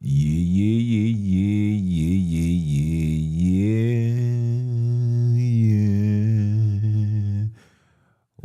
Yeah.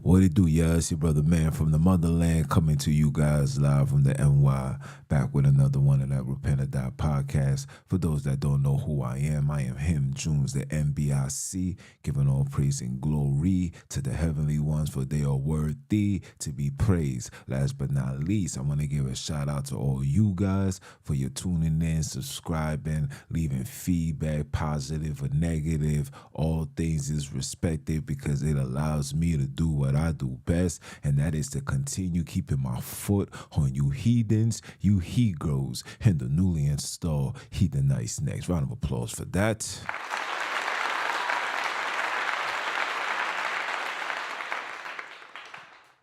What it do, y'all? It's your brother man from the motherland coming to you guys live from the NY, back with another one of that Repent or Die podcast. For those that don't know who I am him, Junes, the MBIC, giving all praise and glory to the heavenly ones, for they are worthy to be praised. Last but not least, I want to give a shout out to all you guys for your tuning in, subscribing, leaving feedback, positive or negative. All things is respected because it allows me to do what I do best, and that is to continue keeping my foot on you heathens, you he-gros, and the newly installed Heathenites next. Round of applause for that.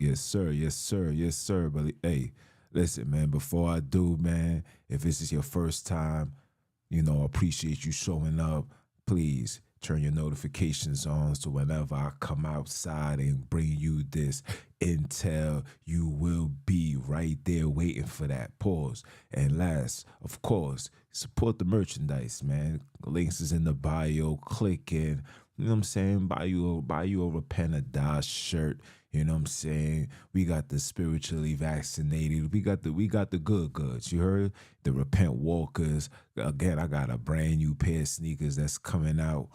Yes, sir. Yes, sir. Yes, sir. But hey, listen, man, before I do, man, if this is your first time, appreciate you showing up. Please turn your notifications on so whenever I come outside and bring you this intel, you will be right there waiting for that. Pause. And last, of course, support the merchandise, man. Links is in the bio. Click in. You know what I'm saying? Buy you a Repent or Die shirt. You know what I'm saying? We got the spiritually vaccinated. We got the good goods. You heard? The Repent Walkers. Again, I got a brand new pair of sneakers that's coming out.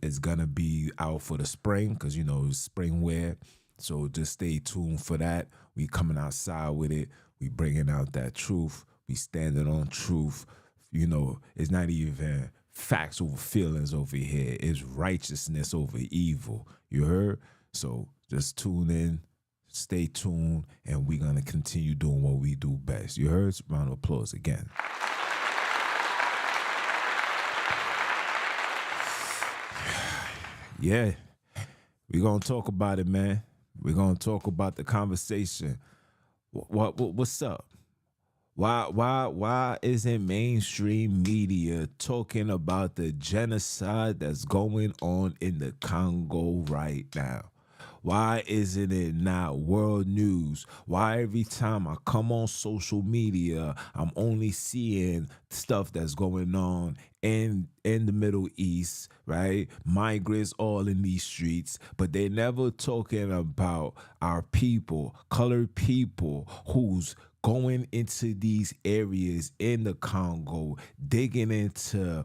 It's gonna be out for the spring because it's spring wear. So just stay tuned for that. We coming outside with it. We bringing out that truth. We standing on truth. It's not even facts over feelings over here. It's righteousness over evil. You heard? So just tune in, stay tuned, and we're going to continue doing what we do best. You heard? Round of applause again. Yeah, we're going to talk about it, man. We're going to talk about the conversation. What's up? Why isn't mainstream media talking about the genocide that's going on in the Congo right now? Why isn't it not world news? Why every time I come on social media, I'm only seeing stuff that's going on in the Middle East, right? Migrants all in these streets, but they're never talking about our people, colored people who's going into these areas in the Congo, digging into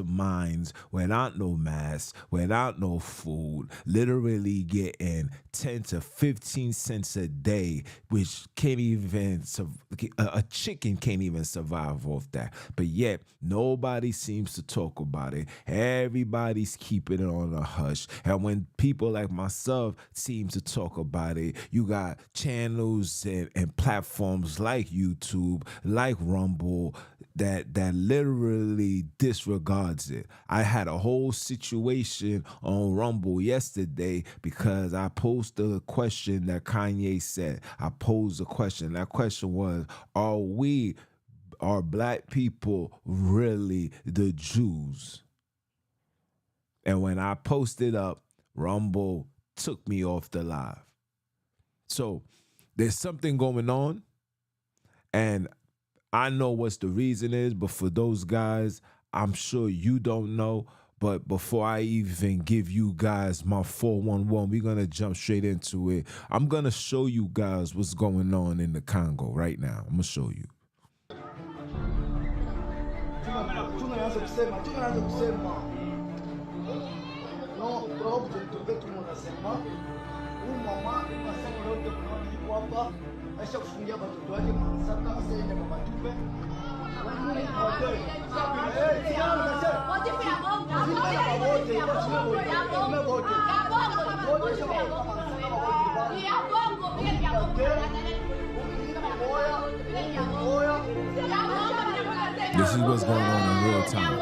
mines without no masks, without no food, literally getting 10 to 15 cents a day, which can't even, a chicken can't even survive off that. But yet, nobody seems to talk about it. Everybody's keeping it on a hush. And when people like myself seem to talk about it, you got channels and platforms like YouTube, like Rumble, that literally disregards it. I had a whole situation on Rumble yesterday because I posed a question that Kanye said. I posed a question. That question was, are black people really the Jews? And when I posted up, Rumble took me off the live. So there's something going on, and I know what's the reason is, but for those guys, I'm sure you don't know. But before I even give you guys my 411, we're going to jump straight into it. I'm going to show you guys what's going on in the Congo right now. I'm going to show you. This is what's going on in real time.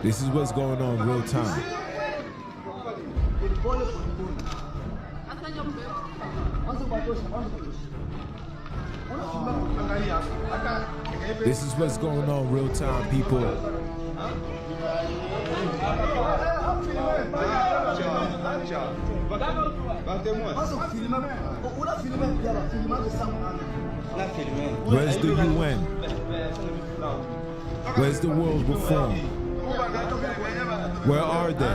This is what's going on in real time. This is what's going on real time, people. Where's the UN? Where's the world reform? Where are they?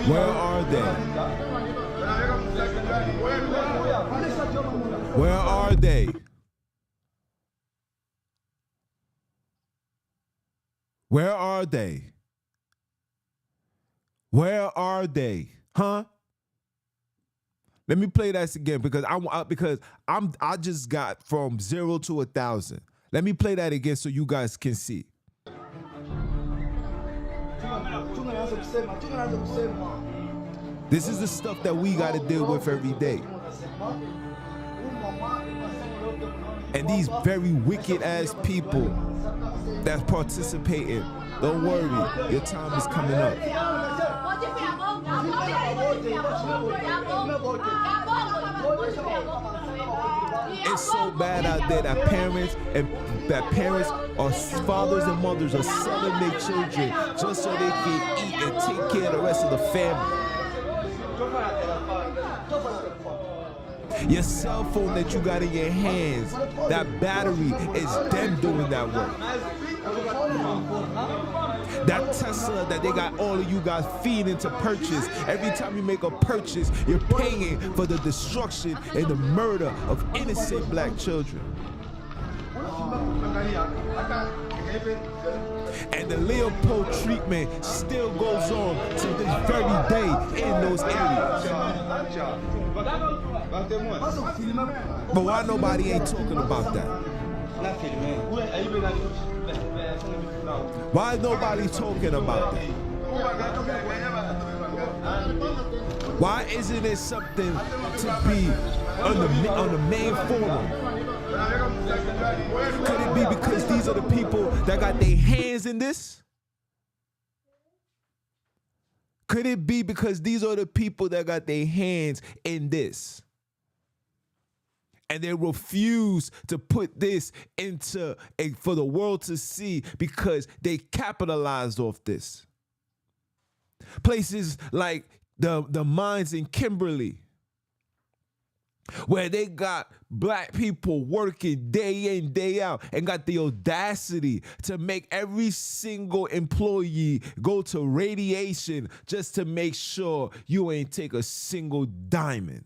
Where are they? Where are they? Where are they? Where are they? Huh? Let me play that again because I just got from 0 to 1,000. Let me play that again so you guys can see. This is the stuff that we got to deal with every day. And these very wicked ass people that's participating, don't worry, your time is coming up. It's so bad out there that parents or fathers and mothers are selling their children just so they can eat and take care of the rest of the family. Your cell phone that you got in your hands, that battery is them doing that work. That Tesla that they got all of you guys feeding to purchase. Every time you make a purchase, you're paying for the destruction and the murder of innocent black children. And the Leopold treatment still goes on to this very day in those areas. But why nobody ain't talking about that? Why nobody talking about that? Why isn't it something to be on the main forum? Could it be because these are the people that got their hands in this? Could it be because these are the people that got their hands in this? And they refuse to put this for the world to see because they capitalized off this. Places like the mines in Kimberly, where they got black people working day in, day out, and got the audacity to make every single employee go to radiation just to make sure you ain't take a single diamond.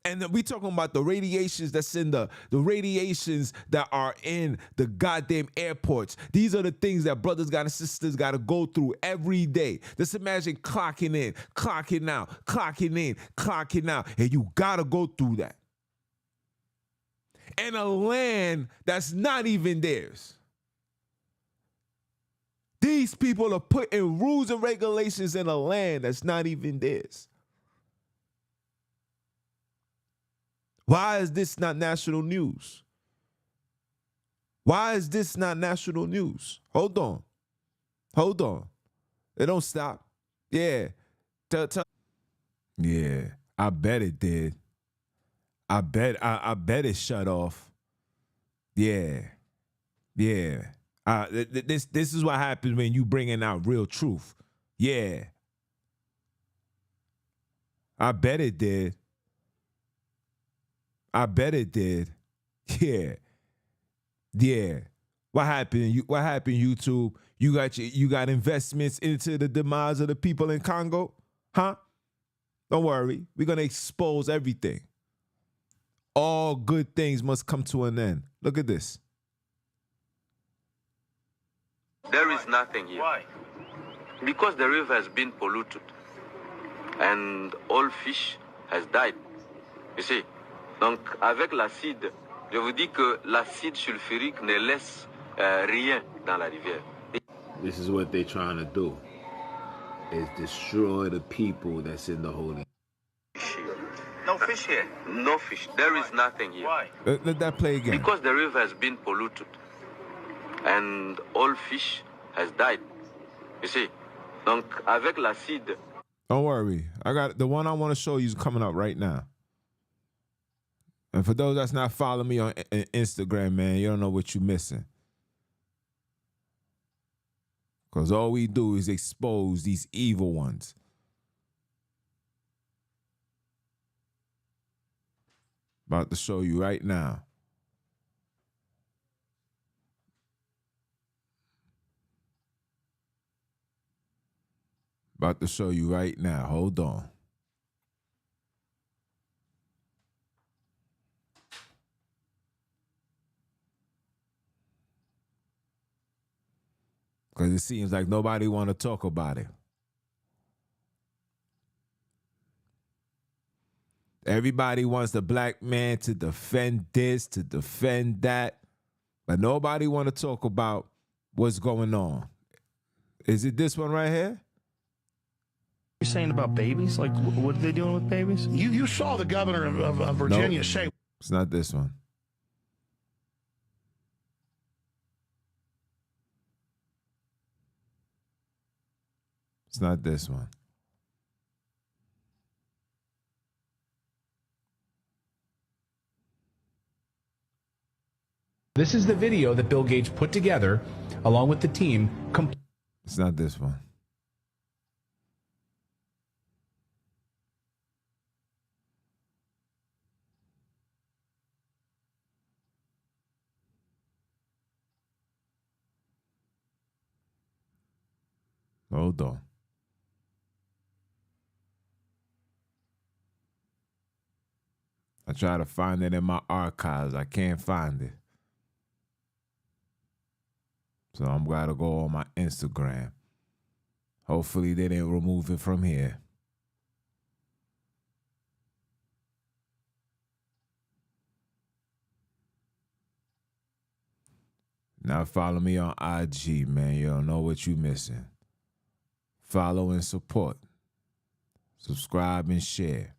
And we talking about the radiations that's in the radiations that are in the goddamn airports. These are the things that brothers and sisters got to go through every day. Just imagine clocking in, clocking out, clocking in, clocking out, and you got to go through that. And a land that's not even theirs. These people are putting rules and regulations in a land that's not even theirs. Why is this not national news? Why is this not national news? Hold on. Hold on. It don't stop. Yeah. Yeah. I bet it did. I bet it shut off. Yeah. Yeah. This is what happens when you bringing out real truth. Yeah. I bet it did. I bet it did. Yeah. Yeah. What happened? What happened, YouTube? You got investments into the demise of the people in Congo? Huh? Don't worry. We're going to expose everything. All good things must come to an end. Look at this. There is nothing here. Why? Because the river has been polluted and all fish has died. You see? Donc, avec l'acide, je vous dis que l'acide sulfurique ne laisse rien dans la rivière. This is what they're trying to do, is destroy the people that's in the holy. No fish here. No fish. There is nothing here. Why? Let that play again. Because the river has been polluted and all fish has died. You see? Donc, avec l'acide. Don't worry. I got the one I want to show you is coming up right now. And for those that's not following me on Instagram, man, you don't know what you're missing. Because all we do is expose these evil ones. About to show you right now. About to show you right now. Hold on. Because it seems like nobody want to talk about it. Everybody wants the black man to defend this, to defend that, but nobody want to talk about what's going on. Is it this one right here? You're saying about babies? Like, what are they doing with babies? You saw the governor of Virginia Nope. say... It's not this one. It's not this one. This is the video that Bill Gates put together along with the team. It's not this one. Hold on. I try to find it in my archives. I can't find it. So I'm going to go on my Instagram. Hopefully they didn't remove it from here. Now follow me on IG, man. You don't know what you missing. Follow and support. Subscribe and share.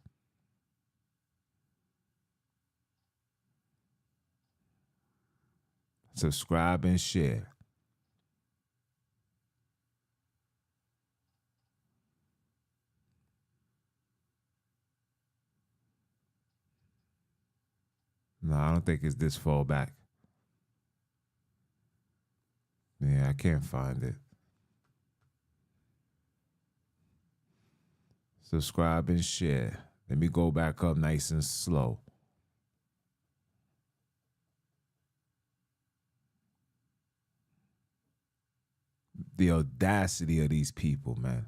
Subscribe and share. No, I don't think it's this far back. Yeah, I can't find it. Subscribe and share. Let me go back up nice and slow. The audacity of these people, man.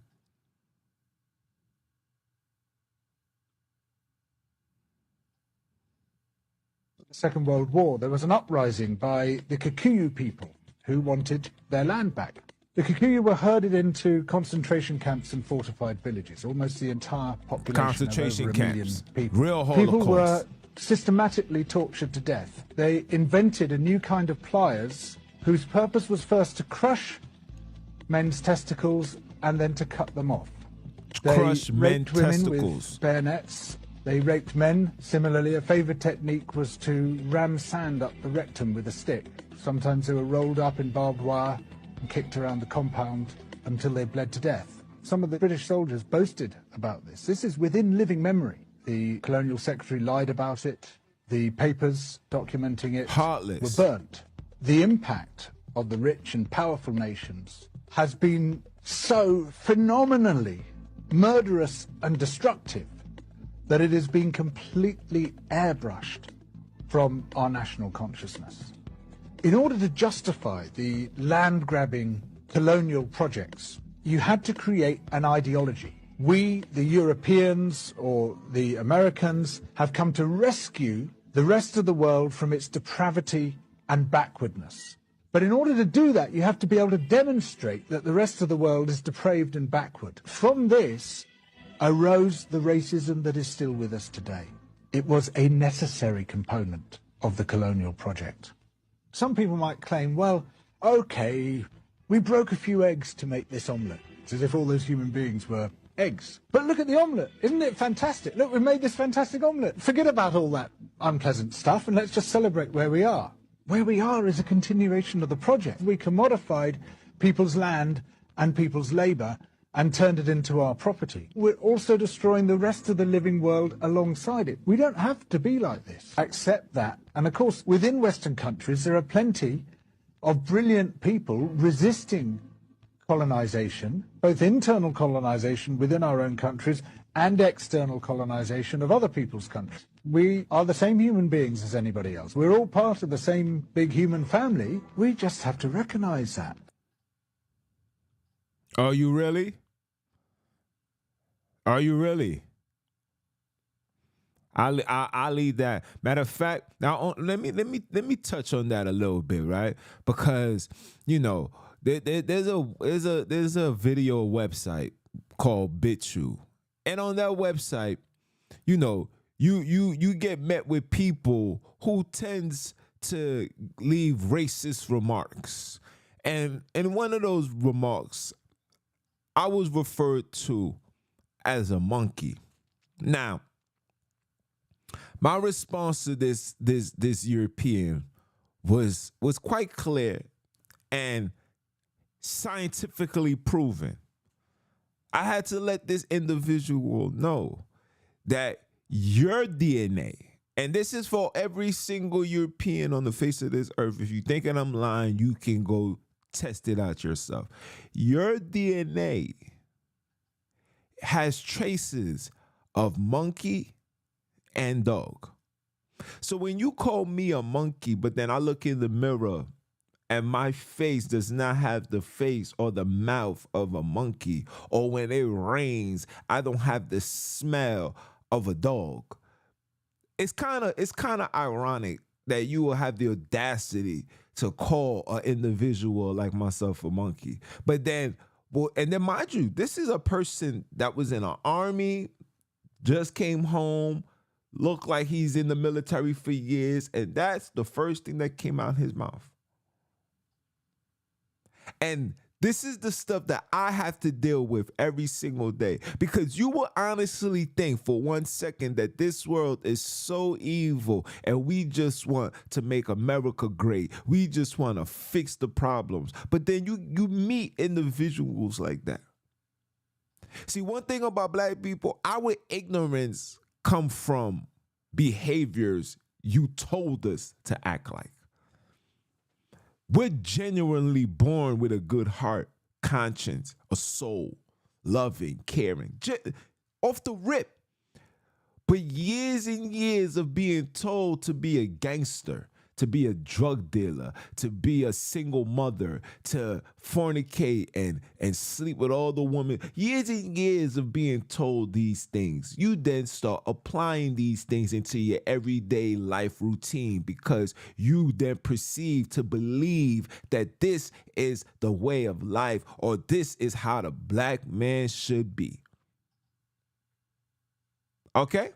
The Second World War, there was an uprising by the Kikuyu people who wanted their land back. The Kikuyu were herded into concentration camps and fortified villages, almost the entire population Concentration of over 1 million camps. people. Real Holocaust. People were systematically tortured to death. They invented a new kind of pliers whose purpose was first to crush men's testicles and then to cut them off. They Crush men's raped women testicles. with bayonets. They raped men. Similarly, a favourite technique was to ram sand up the rectum with a stick. Sometimes they were rolled up in barbed wire and kicked around the compound until they bled to death. Some of the British soldiers boasted about this. This is within living memory. The Colonial Secretary lied about it. The papers documenting it Heartless. were burnt. The impact of the rich and powerful nations has been so phenomenally murderous and destructive that it has been completely airbrushed from our national consciousness. In order to justify the land-grabbing colonial projects, you had to create an ideology. We, the Europeans or the Americans, have come to rescue the rest of the world from its depravity and backwardness. But in order to do that, you have to be able to demonstrate that the rest of the world is depraved and backward. From this arose the racism that is still with us today. It was a necessary component of the colonial project. Some people might claim, well, okay, we broke a few eggs to make this omelette. It's as if all those human beings were eggs. But look at the omelette. Isn't it fantastic? Look, we made this fantastic omelette. Forget about all that unpleasant stuff and let's just celebrate where we are. Where we are is a continuation of the project. We commodified people's land and people's labour and turned it into our property. We're also destroying the rest of the living world alongside it. We don't have to be like this. Accept that. And of course, within Western countries, there are plenty of brilliant people resisting colonization, both internal colonization within our own countries and external colonization of other people's countries. We are the same human beings as anybody else. We're all part of the same big human family. We just have to recognize that. Are you really? Are you really? I'll leave that. Matter of fact, now let me touch on that a little bit, right? Because there's a video website called BitChute, and on that website, you get met with people who tends to leave racist remarks, and in one of those remarks, I was referred to as a monkey. Now, my response to this European was quite clear and scientifically proven. I had to let this individual know that your DNA, and this is for every single European on the face of this earth. If you thinking I'm lying, you can go test it out yourself. Your DNA has traces of monkey and dog. So when you call me a monkey, but then I look in the mirror and my face does not have the face or the mouth of a monkey, or when it rains, I don't have the smell of a dog. It's kind of ironic that you will have the audacity to call an individual like myself a monkey. But then, and then mind you, this is a person that was in an army, just came home, looked like he's in the military for years, and that's the first thing that came out his mouth. And this is the stuff that I have to deal with every single day, because you will honestly think for 1 second that this world is so evil and we just want to make America great. We just want to fix the problems. But then you meet individuals like that. See, one thing about black people, our ignorance come from behaviors you told us to act like. We're genuinely born with a good heart, conscience, a soul, loving, caring, off the rip. But years and years of being told to be a gangster, to be a drug dealer, to be a single mother, to fornicate and sleep with all the women. Years and years of being told these things. You then start applying these things into your everyday life routine, because you then perceive to believe that this is the way of life, or this is how the black man should be. Okay?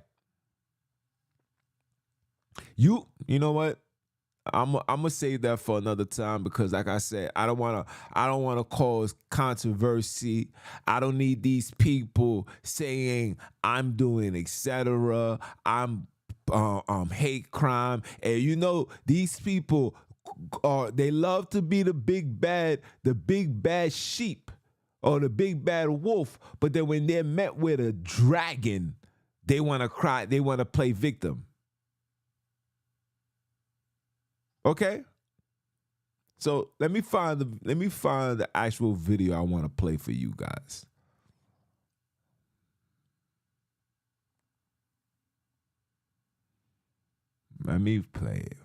You know what? I'm gonna save that for another time, because like I said, I don't want to cause controversy. I don't need these people saying I'm doing etc. I'm hate crime. And these people they love to be the big bad sheep or the big bad wolf, but then when they're met with a dragon, they want to cry, they want to play victim. Okay, so let me find the actual video I want to play for you guys. Let me play it.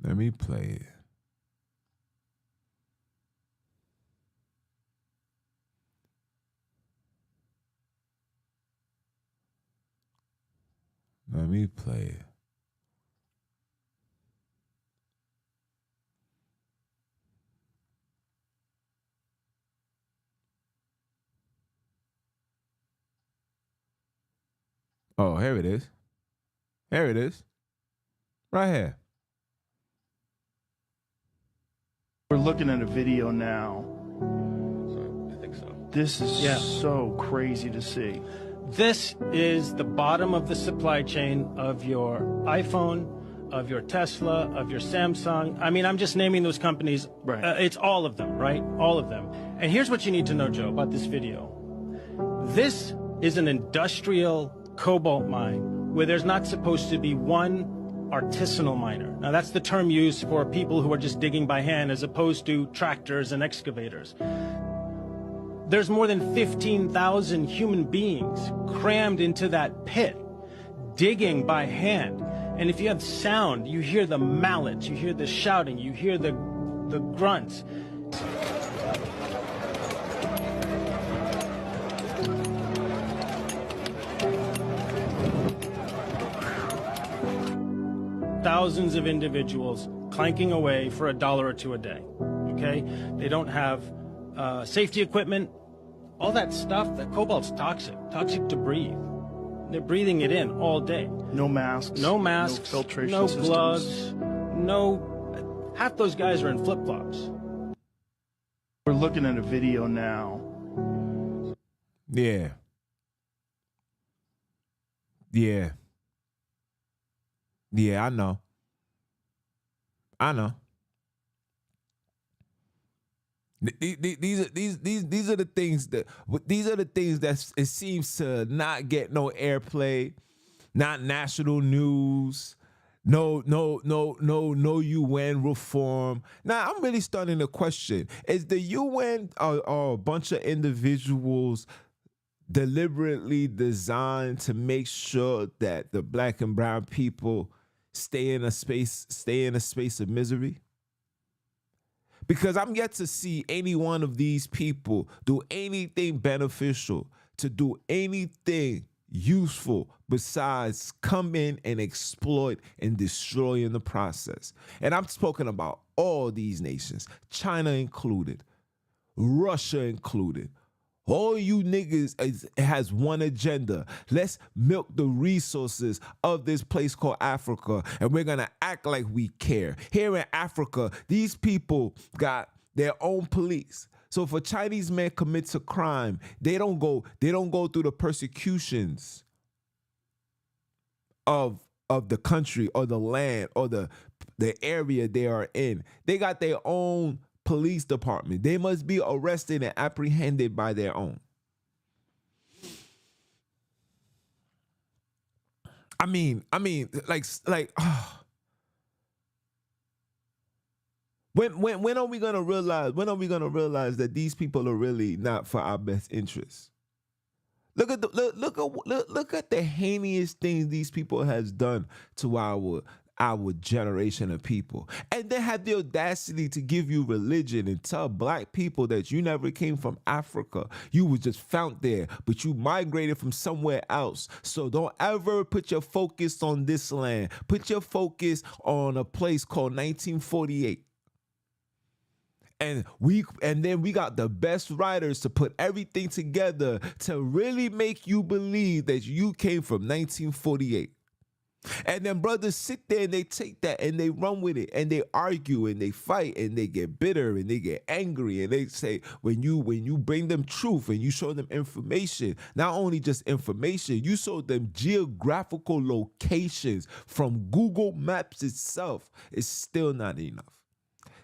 Let me play it. Let me play it. Oh, here it is. Here it is. Right here. We're looking at a video now. I think so. This is so crazy to see. This is the bottom of the supply chain of your iPhone, of your Tesla, of your Samsung. I mean, I'm just naming those companies. Right. It's all of them, right? All of them. And here's what you need to know, Joe, about this video. This is an industrial cobalt mine where there's not supposed to be one artisanal miner. Now, that's the term used for people who are just digging by hand as opposed to tractors and excavators. There's more than 15,000 human beings crammed into that pit, digging by hand. And if you have sound, you hear the mallets, you hear the shouting, you hear the grunts. Thousands of individuals clanking away for $1 or $2 a day, okay? They don't have safety equipment. All that stuff, that cobalt's toxic to breathe. They're breathing it in all day. No masks. No masks, no filtration no systems. gloves, half those guys are in flip-flops. We're looking at a video now. Yeah. Yeah. Yeah, I know. These are the things that it seems to not get no airplay, not national news, no UN reform. Now I'm really starting to question: is the UN a bunch of individuals deliberately designed to make sure that the black and brown people stay in a space of misery? Because I'm yet to see any one of these people do anything beneficial, to do anything useful besides come in and exploit and destroy in the process. And I'm talking about all these nations, China included, Russia included. All you niggas has one agenda. Let's milk the resources of this place called Africa, and we're gonna act like we care. Here in Africa, these people got their own police. So if a Chinese man commits a crime, they don't go through the persecutions of the country or the land or the area they are in. They got their own police department. They must be arrested and apprehended by their own. I mean, when are we gonna realize? When are we gonna realize that these people are really not for our best interests? Look at the heinous things these people has done to our generation of people, and they have the audacity to give you religion and tell black people that you never came from Africa. You was just found there, but you migrated from somewhere else. So don't ever put your focus on this land. Put your focus on a place called 1948. And then we got the best writers to put everything together to really make you believe that you came from 1948. And then brothers sit there and they take that and they run with it and they argue and they fight and they get bitter and they get angry and they say when you bring them truth and you show them information, not only just information, you show them geographical locations from Google Maps itself, it's still not enough.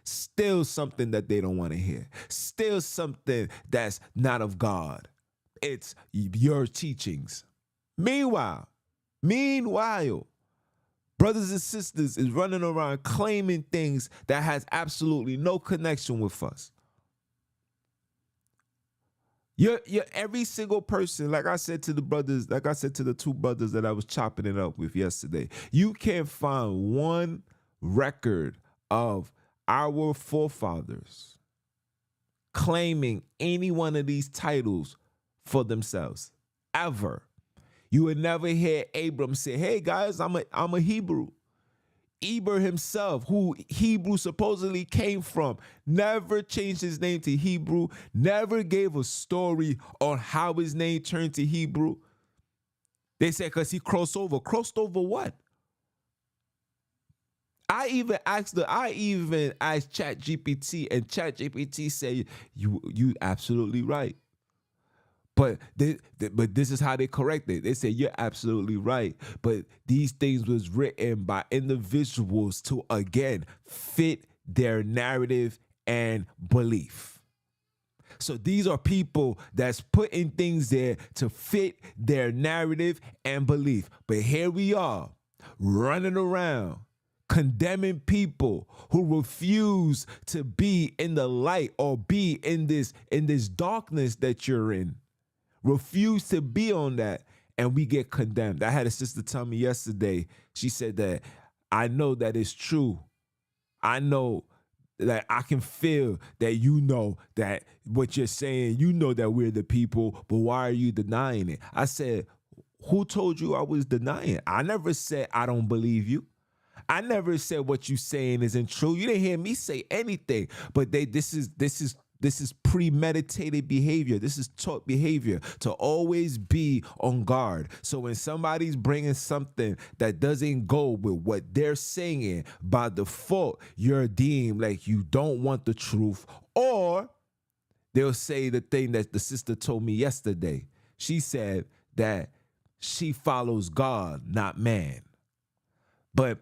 Still something that they don't want to hear. Still something that's not of God. It's your teachings. Meanwhile, brothers and sisters is running around claiming things that has absolutely no connection with us. You're every single person, like I said to the two brothers that I was chopping it up with yesterday, you can't find one record of our forefathers claiming any one of these titles for themselves, ever. You would never hear Abram say, hey guys, I'm a Hebrew. Eber himself, who Hebrew supposedly came from, never changed his name to Hebrew, never gave a story on how his name turned to Hebrew. They said because he crossed over. Crossed over what? I even asked ChatGPT, and ChatGPT said, you absolutely right. But but this is how they correct it. They say you're absolutely right. But these things was written by individuals to again fit their narrative and belief. So these are people that's putting things there to fit their narrative and belief. But here we are running around condemning people who refuse to be in the light or be in this darkness that you're in. Refuse to be on that, and we get condemned. I had a sister tell me yesterday, she said that I know that it's true. I know that I can feel that you know that what you're saying, you know that we're the people, but why are you denying it? I said, who told you I was denying? I never said I don't believe you. I never said what you saying isn't true. You didn't hear me say anything. But this is premeditated behavior. This is taught behavior to always be on guard. So when somebody's bringing something that doesn't go with what they're saying, by default, you're deemed like you don't want the truth, or they'll say the thing that the sister told me yesterday. She said that she follows God, not man. But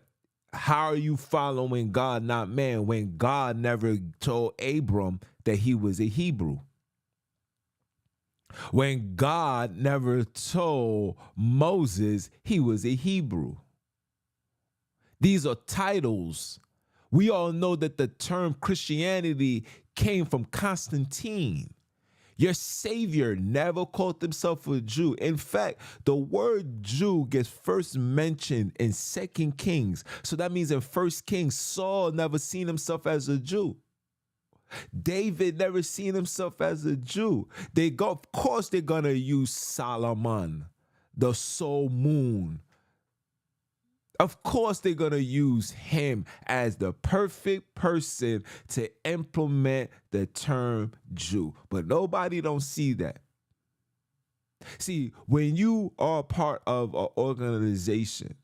how are you following God, not man, when God never told Abram that he was a Hebrew? When God never told Moses he was a Hebrew? These are titles. We all know that the term Christianity came from Constantine. Your Savior never called himself a Jew. In fact, the word Jew gets first mentioned in 2 Kings. So that means in 1 Kings, Saul never seen himself as a Jew. David never seen himself as a Jew. Of course, they're going to use Solomon, the sole moon. Of course, they're going to use him as the perfect person to implement the term Jew. But nobody don't see that. See, when you are part of an organization,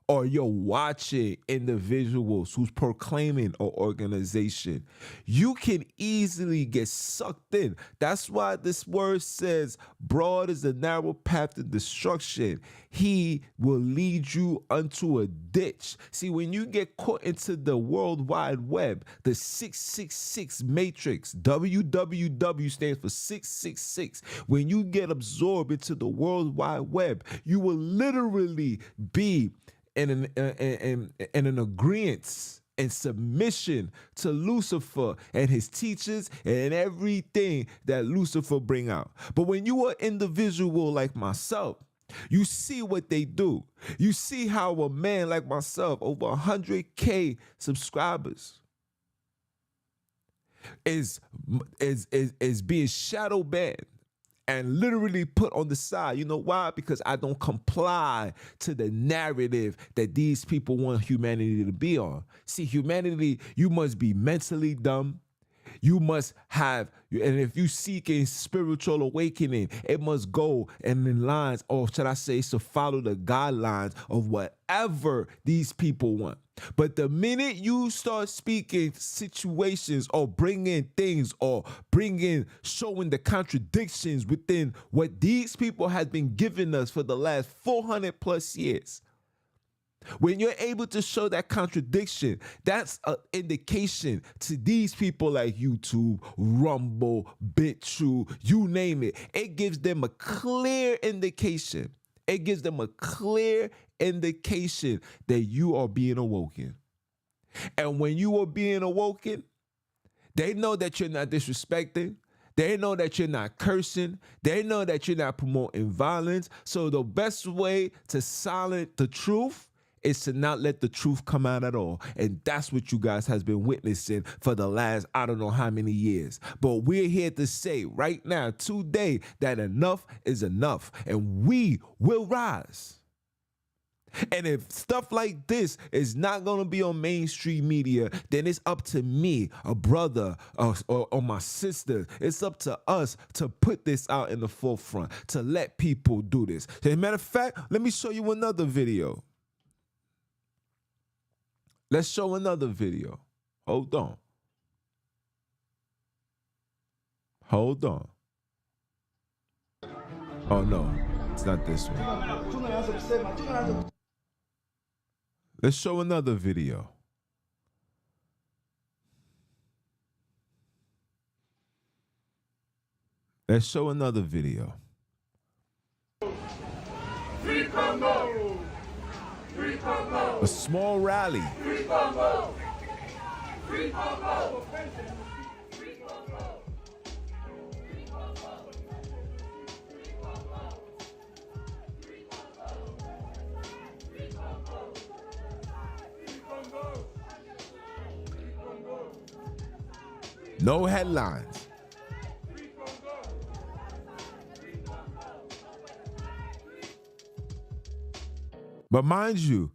or you're watching individuals who's proclaiming an organization, you can easily get sucked in. That's why this word says, broad is the narrow path to destruction. He will lead you unto a ditch. See, when you get caught into the World Wide Web, the 666 matrix, WWW stands for 666. When you get absorbed into the World Wide Web, you will literally be in an agreement and submission to Lucifer and his teachers and everything that Lucifer bring out. But when you are an individual like myself, you see what they do. You see how a man like myself, over 100K subscribers, is being shadow banned and literally put on the side. You know why? Because I don't comply to the narrative that these people want humanity to be on. See, humanity, you must be mentally dumb. You must have, and if you seek a spiritual awakening, it must go in lines, or should I say, to follow the guidelines of whatever these people want. But the minute you start speaking situations or bringing things or showing the contradictions within what these people have been giving us for the last 400 plus years, when you're able to show that contradiction, that's an indication to these people like YouTube, Rumble, BitTrue, you name it. It gives them a clear indication. It gives them a clear indication that you are being awoken. And when you are being awoken, they know that you're not disrespecting. They know that you're not cursing. They know that you're not promoting violence. So the best way to silence the truth is to not let the truth come out at all. And that's what you guys has been witnessing for the last, I don't know how many years. But we're here to say right now, today, that enough is enough. And we will rise. And if stuff like this is not going to be on mainstream media, then it's up to me, a brother, or my sister. It's up to us to put this out in the forefront, to let people do this. As a matter of fact, let me show you another video. Let's show another video. Hold on. Hold on. Oh no, it's not this one. Let's show another video. Let's show another video. Free Congo! Free Congo! A small rally. Free Congo! Free Congo! No headlines. But mind you,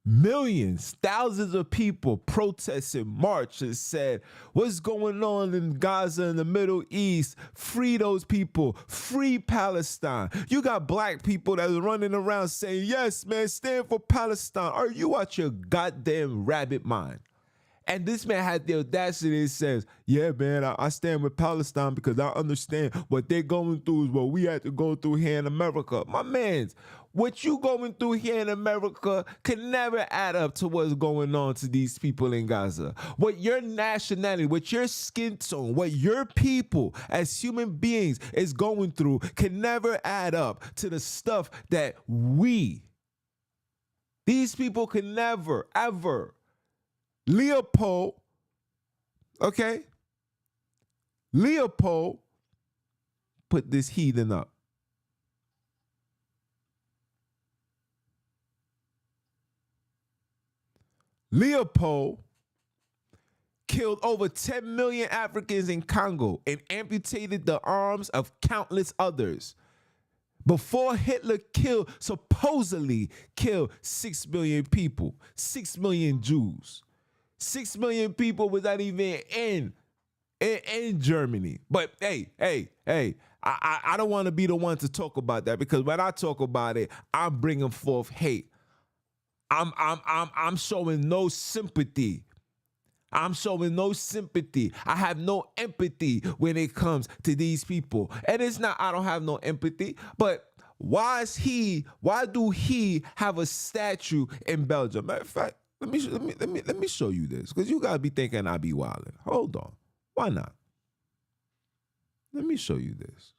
millions, thousands of people protested, marched, and said, what's going on in Gaza and the Middle East? Free those people. Free Palestine. You got black people that's running around saying, yes, man, stand for Palestine. Are you out your goddamn rabbit mind? And this man had the audacity and says, yeah, man, I stand with Palestine because I understand what they're going through is what we had to go through here in America. My mans, what you going through here in America can never add up to what's going on to these people in Gaza. What your nationality, what your skin tone, what your people as human beings is going through can never add up to the stuff that these people can never, ever. Leopold, okay? Leopold put this heathen up. Leopold killed over 10 million Africans in Congo and amputated the arms of countless others. Before Hitler supposedly killed 6 million people, 6 million Jews. 6 million people was not even in Germany. But hey, I don't want to be the one to talk about that because when I talk about it, I'm bringing forth hate. I'm showing no sympathy. I'm showing no sympathy. I have no empathy when it comes to these people. And it's not I don't have no empathy, but why do he have a statue in Belgium? Matter of fact, let me show you this, because you gotta be thinking I be wilding. Hold on. Why not? Let me show you this.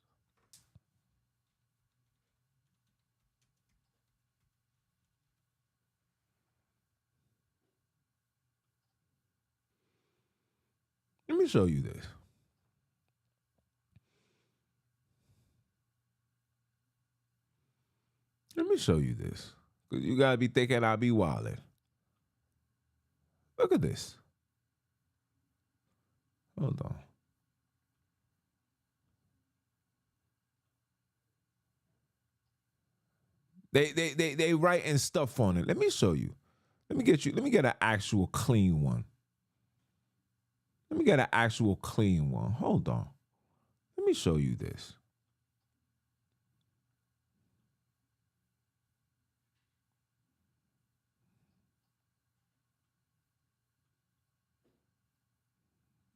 Let me show you this. Let me show you this, because you gotta be thinking I be wilding. Look at this. Hold on. They writing stuff on it. Let me show you. Let me get an actual clean one. Let me get an actual clean one. Hold on. Let me show you this.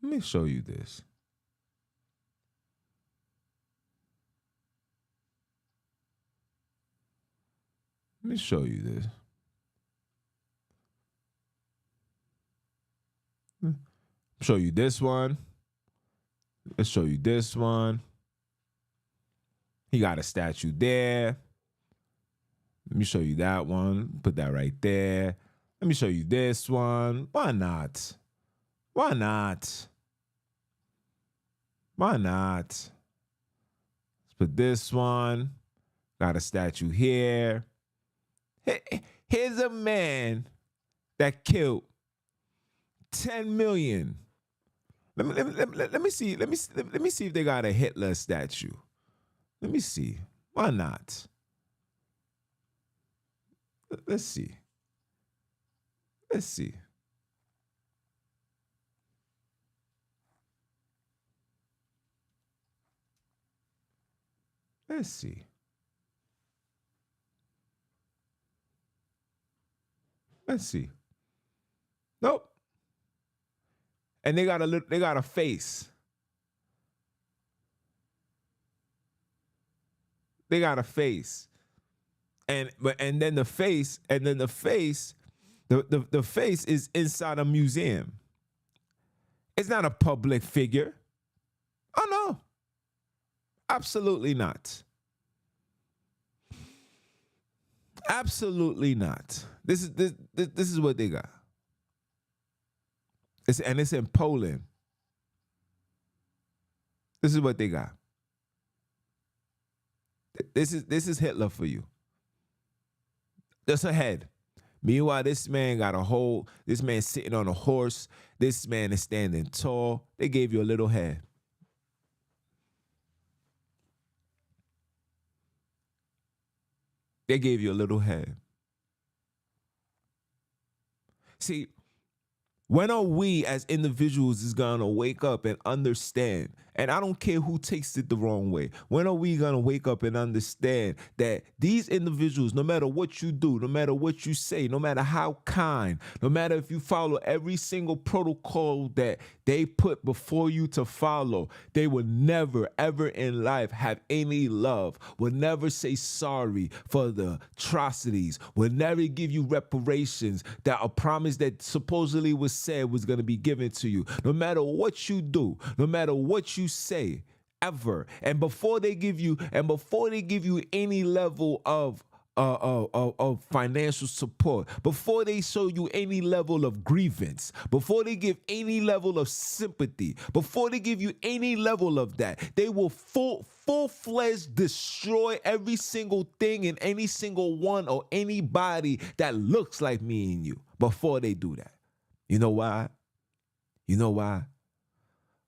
Let me show you this. Let me show you this. Show you this one. Let's show you this one. He got a statue there. Let me show you that one. Put that right there. Let me show you this one. Why not? Why not? Why not? Let's put this one. Got a statue here. Here's a man that killed 10 million. Let me see if they got a Hitler statue. Let me see. Why not? Let's see. Let's see. Let's see. Let's see. Nope. And they got a face. They got a face. And then the face the face is inside a museum. It's not a public figure. Oh no. Absolutely not. Absolutely not. This is what they got. It's in Poland. This is what they got. This is Hitler for you. Just a head. Meanwhile, this man sitting on a horse. This man is standing tall. They gave you a little head. They gave you a little head. See, when are we as individuals is gonna wake up and understand? And I don't care who takes it the wrong way. When are we gonna wake up and understand that these individuals, no matter what you do, no matter what you say, no matter how kind, no matter if you follow every single protocol that they put before you to follow, they will never, ever in life have any love, will never say sorry for the atrocities, will never give you reparations that a promise that supposedly was said was going to be given to you. No matter what you do, no matter what you say, ever, and before they give you any level of financial support, before they show you any level of grievance, before they give any level of sympathy, before they give you any level of that, they will full-fledged destroy every single thing and any single one or anybody that looks like me and you before they do that. You know why? You know why?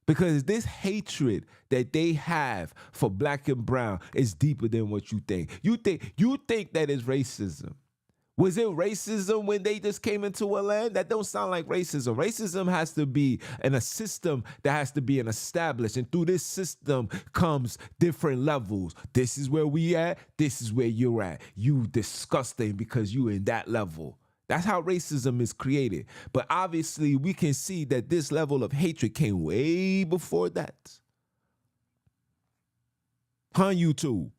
Because this hatred that they have for black and brown is deeper than what you think. You think that is racism. Was it racism when they just came into a land? That don't sound like racism. Racism has to be in a system that has to be established. And through this system comes different levels. This is where we at. This is where you're at. You disgusting because you in that level. That's how racism is created. But obviously, we can see that this level of hatred came way before that. Huh, YouTube?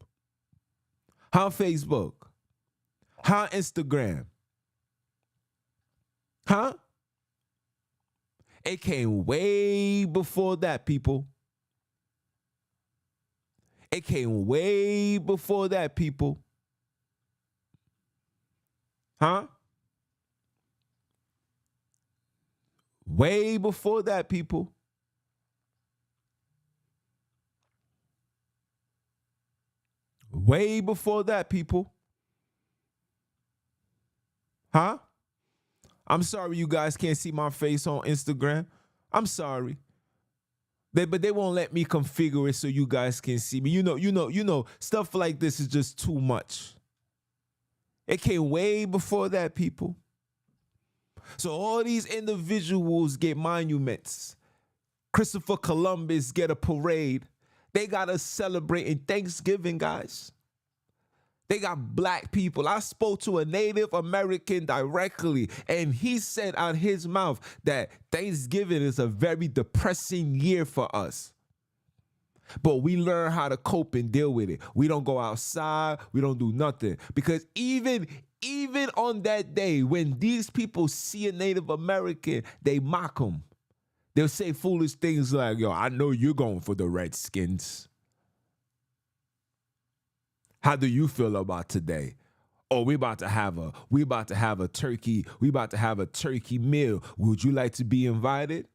Huh, Facebook? Huh, Instagram? Huh? It came way before that, people. It came way before that, people. Huh? Way before that, people. Way before that, people. Huh? I'm sorry you guys can't see my face on Instagram. I'm sorry. But they won't let me configure it so you guys can see me. You know, stuff like this is just too much. It came way before that, people. So all these individuals get monuments. Christopher Columbus get a parade. They got us celebrating Thanksgiving, guys. They got black people. I spoke to a Native American directly, and he said out his mouth that Thanksgiving is a very depressing year for us. But we learn how to cope and deal with it. We don't go outside. We don't do nothing. Because even on that day, when these people see a Native American, they mock them. They'll say foolish things like, yo, I know you're going for the Redskins. How do you feel about today? Oh, we about to have a turkey meal. Would you like to be invited?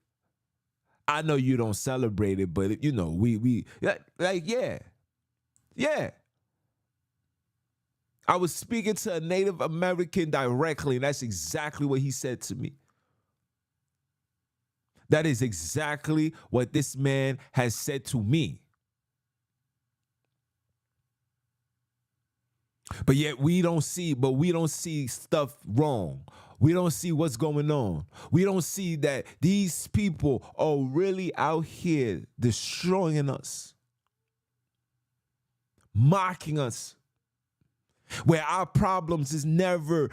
I know you don't celebrate it, but you know, we yeah. I was speaking to a Native American directly, and that's exactly what he said to me. That is exactly what this man has said to me. But yet we don't see stuff wrong. We don't see what's going on. We don't see that these people are really out here destroying us, mocking us, where our problems is never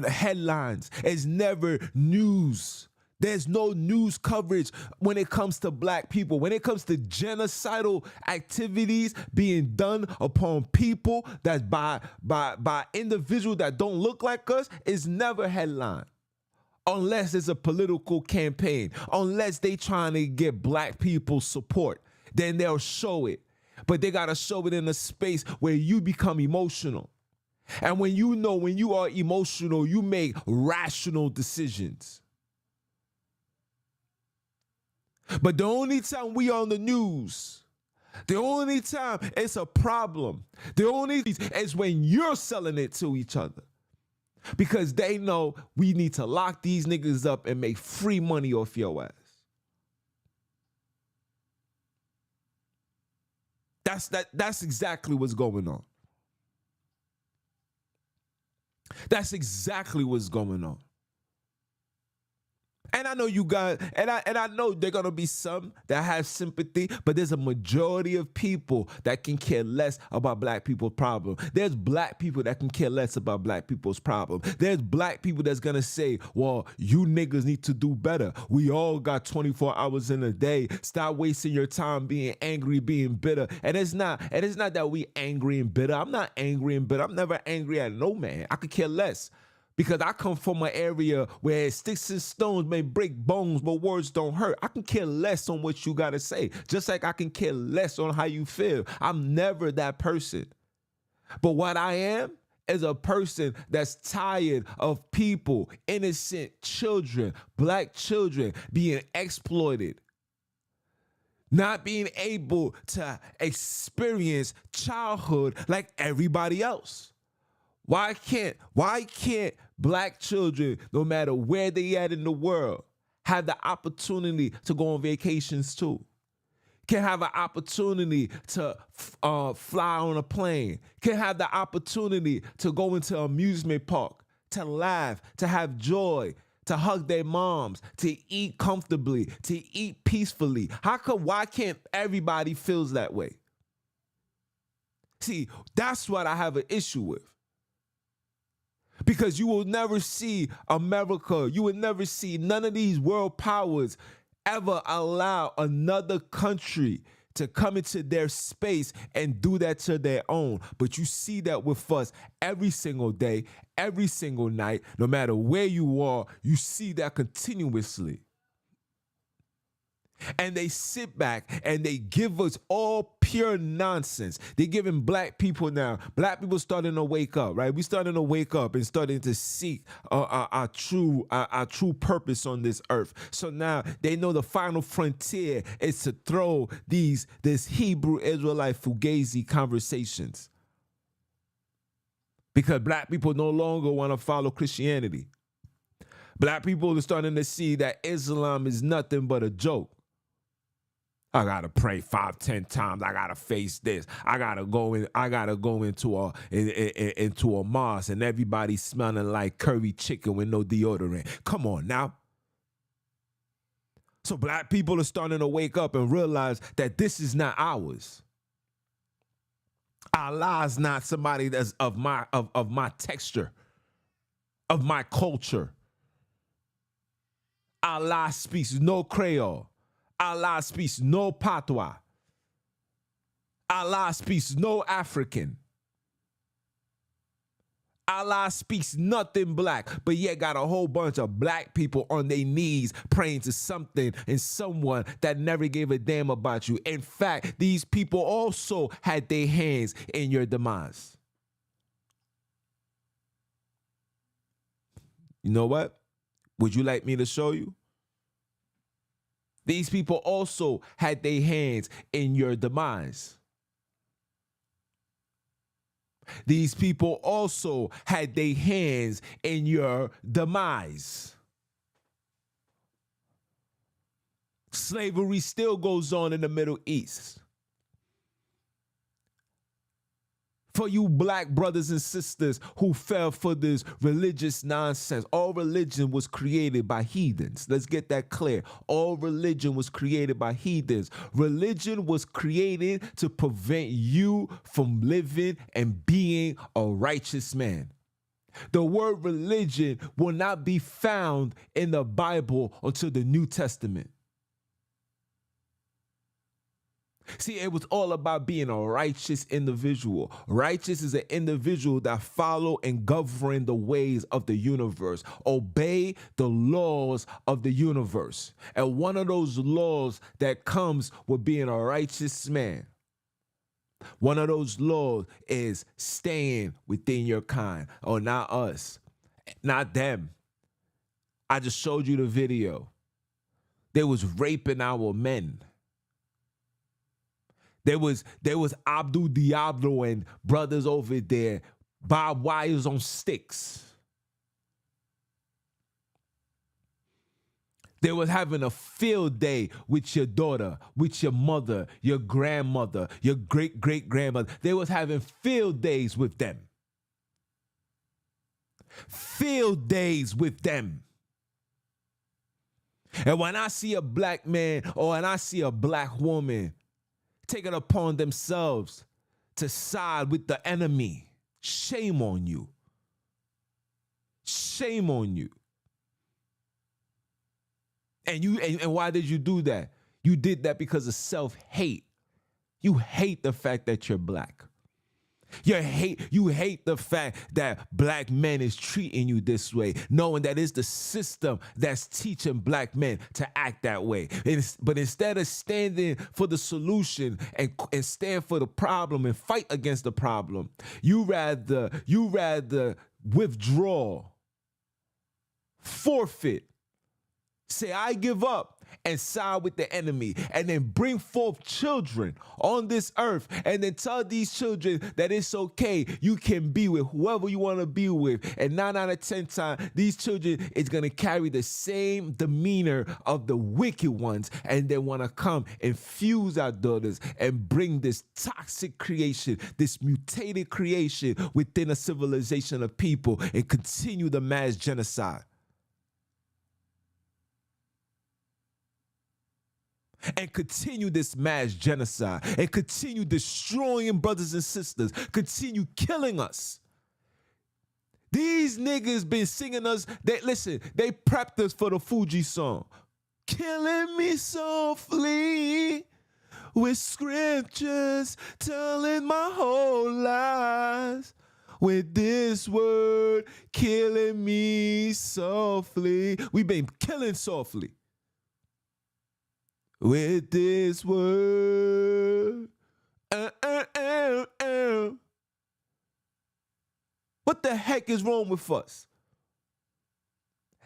headlines, it's never news. There's no news coverage when it comes to black people. When it comes to genocidal activities being done upon people that by individuals that don't look like us, is never headline. Unless it's a political campaign, unless they trying to get black people support, then they'll show it. But they gotta show it in a space where you become emotional. And when you are emotional, you make rational decisions. But the only time we on the news, the only time it's a problem, the only is when you're selling it to each other. Because they know we need to lock these niggas up and make free money off your ass. That's exactly what's going on. That's exactly what's going on. And I know you guys, and I know there are gonna be some that have sympathy, but there's a majority of people that can care less about black people's problem. There's black people that can care less about black people's problem. There's black people that's gonna say, well, you niggas need to do better. We all got 24 hours in a day. Stop wasting your time being angry, being bitter. And it's not that we angry and bitter. I'm not angry and bitter. I'm never angry at no man. I could care less. Because I come from an area where sticks and stones may break bones, but words don't hurt. I can care less on what you got to say, just like I can care less on how you feel. I'm never that person. But what I am is a person that's tired of people, innocent children, black children being exploited, not being able to experience childhood like everybody else. Why can't black children, no matter where they at in the world, have the opportunity to go on vacations too? Can have an opportunity to fly on a plane, can have the opportunity to go into an amusement park, to laugh, to have joy, to hug their moms, to eat comfortably, to eat peacefully. Why can't everybody feels that way? See, that's what I have an issue with. Because you will never see America, you will never see none of these world powers ever allow another country to come into their space and do that to their own. But you see that with us every single day, every single night, no matter where you are, you see that continuously. And they sit back and they give us all pure nonsense. They're giving black people now. Black people starting to wake up, right? We starting to wake up and starting to seek our true purpose on this earth. So now they know the final frontier is to throw this Hebrew Israelite fugazi conversations. Because black people no longer want to follow Christianity. Black people are starting to see that Islam is nothing but a joke. I gotta pray 5-10 times. I gotta face this. I gotta go into a mosque and everybody smelling like curry chicken with no deodorant. Come on now. So black people are starting to wake up and realize that this is not ours. Allah is not somebody that's of my texture, of my culture. Allah speaks no Creole. Allah speaks no patois. Allah speaks no African. Allah speaks nothing black, but yet got a whole bunch of black people on their knees praying to something and someone that never gave a damn about you. In fact, these people also had their hands in your demise. You know what? Would you like me to show you? These people also had their hands in your demise. These people also had their hands in your demise. Slavery still goes on in the Middle East. For you black brothers and sisters who fell for this religious nonsense, all religion was created by heathens. Let's get that clear. All religion was created by heathens. Religion was created to prevent you from living and being a righteous man. The word religion will not be found in the Bible until the New Testament. See, it was all about being a righteous individual. Righteous is an individual that follow and govern the ways of the universe, obey the laws of the universe. And one of those laws that comes with being a righteous man, one of those laws is staying within your kind. Oh, not us, not them. I just showed you the video. They was raping our men. There was Abdul Diablo and brothers over there, barbed wires on sticks. They was having a field day with your daughter, with your mother, your grandmother, your great-great-grandmother. They was having field days with them. Field days with them. And when I see a black man or when I see a black woman take it upon themselves to side with the enemy, shame on you. Shame on you. And why did you do that? You did that because of self-hate. You hate the fact that you're black. You hate the fact that black men is treating you this way, knowing that it's the system that's teaching black men to act that way. But instead of standing for the solution and stand for the problem and fight against the problem, you rather withdraw, forfeit, say, I give up, and side with the enemy, and then bring forth children on this earth, and then tell these children that it's okay, you can be with whoever you want to be with. And 9 out of 10 times, these children is going to carry the same demeanor of the wicked ones, and they want to come and fuse our daughters and bring this toxic creation, this mutated creation within a civilization of people, and continue the mass genocide. And continue this mass genocide, and continue destroying brothers and sisters, continue killing us. These niggas been singing us, they prepped us for the Fuji song. Killing me softly with scriptures, telling my whole lies. With this word, killing me softly. We've been killing softly. With this word. What the heck is wrong with us?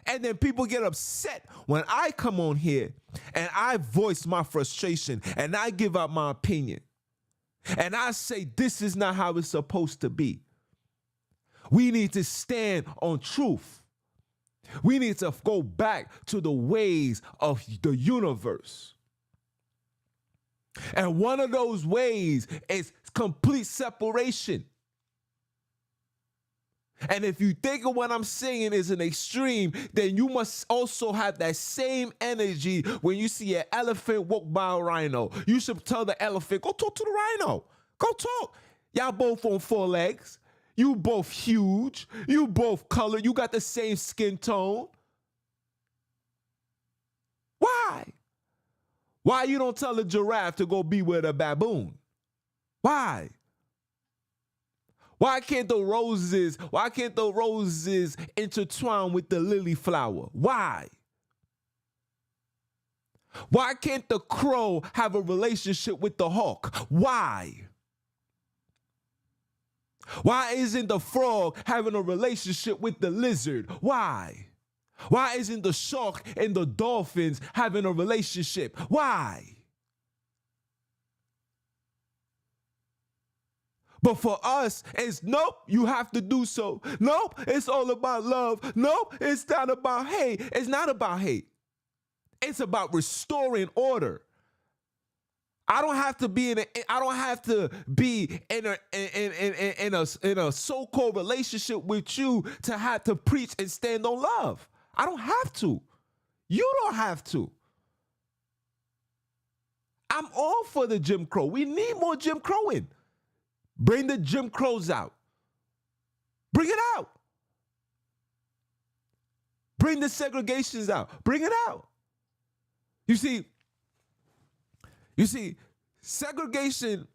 And then people get upset when I come on here and I voice my frustration and I give out my opinion. And I say this is not how it's supposed to be. We need to stand on truth. We need to go back to the ways of the universe. And one of those ways is complete separation. And if you think of what I'm saying is an extreme, then you must also have that same energy when you see an elephant walk by a rhino. You should tell the elephant, go talk to the rhino. Go talk. Y'all both on 4 legs. You both huge. You both colored. You got the same skin tone. Why? Why you don't tell a giraffe to go be with a baboon? Why? Why can't the roses intertwine with the lily flower? Why? Why can't the crow have a relationship with the hawk? Why? Why isn't the frog having a relationship with the lizard? Why? Why isn't the shark and the dolphins having a relationship? Why? But for us, it's nope, you have to do so. Nope, it's all about love. Nope, it's not about hate. It's not about hate. It's about restoring order. I don't have to be in a so-called relationship with you to have to preach and stand on love. I don't have to. You don't have to. I'm all for the Jim Crow. We need more Jim Crowing. Bring the Jim Crows out. Bring it out. Bring the segregations out. Bring it out. You see, segregation,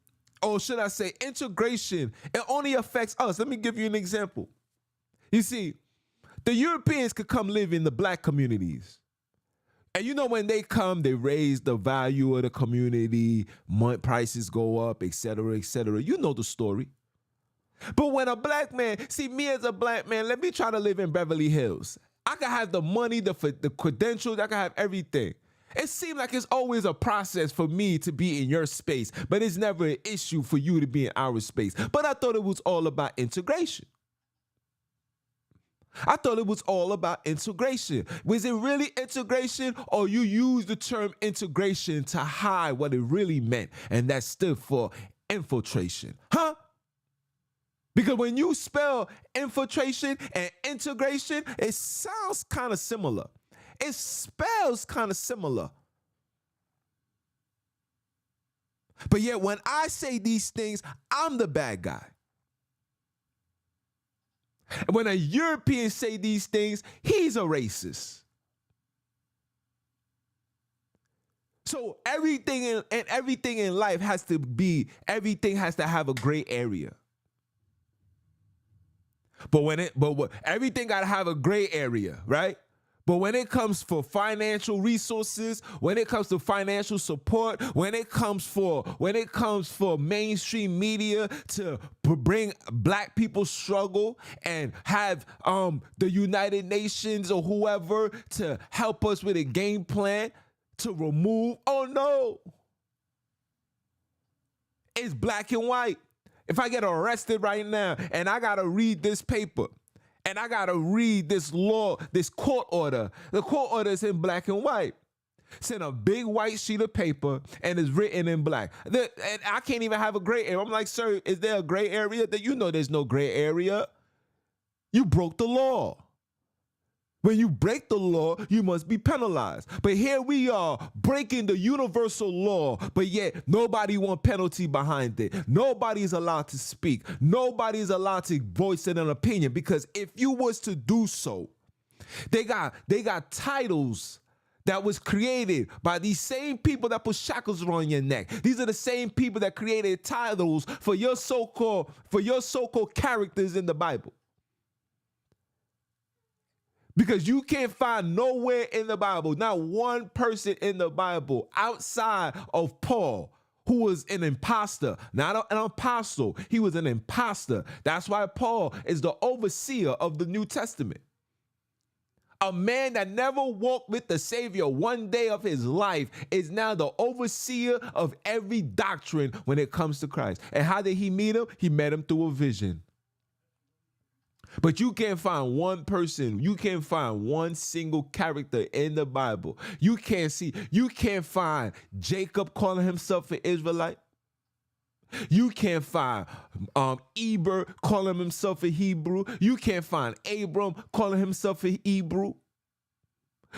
or should I say integration, it only affects us. Let me give you an example. You see, the Europeans could come live in the black communities. And you know, when they come, they raise the value of the community, prices go up, et cetera, et cetera. You know the story. But when a black man, see me as a black man, let me try to live in Beverly Hills. I can have the money, the credentials, I can have everything. It seems like it's always a process for me to be in your space, but it's never an issue for you to be in our space. But I thought it was all about integration. Was it really integration, or you use the term integration to hide what it really meant, and that stood for infiltration? Huh? Because when you spell infiltration and integration, it sounds kind of similar. It spells kind of similar. But yet when I say these things, I'm the bad guy. When a European say these things, he's a racist. So everything in life has to have a gray area. But everything got to have a gray area, right? But when it comes for financial resources, when it comes to financial support, when it comes for mainstream media to bring black people's struggle and have the United Nations or whoever to help us with a game plan to remove, oh no, it's black and white. If I get arrested right now and I gotta read this paper and I gotta read this law, this court order, the court order is in black and white. It's in a big white sheet of paper and it's written in black. And I can't even have a gray area. I'm like, sir, is there a gray area? That you know there's no gray area. You broke the law. When you break the law, you must be penalized. But here we are breaking the universal law, but yet nobody wants penalty behind it. Nobody's allowed to speak. Nobody's allowed to voice an opinion, because if you was to do so, they got titles that was created by these same people that put shackles around your neck. These are the same people that created titles for your so-called characters in the Bible. Because you can't find nowhere in the Bible, not one person in the Bible outside of Paul, who was an imposter, not an apostle. He was an imposter. That's why Paul is the overseer of the New Testament. A man that never walked with the Savior one day of his life is now the overseer of every doctrine when it comes to Christ. And how did he meet him? He met him through a vision. But you can't find one person, you can't find one single character in the Bible. You can't find Jacob calling himself an Israelite. You can't find Eber calling himself a Hebrew. You can't find Abram calling himself a Hebrew.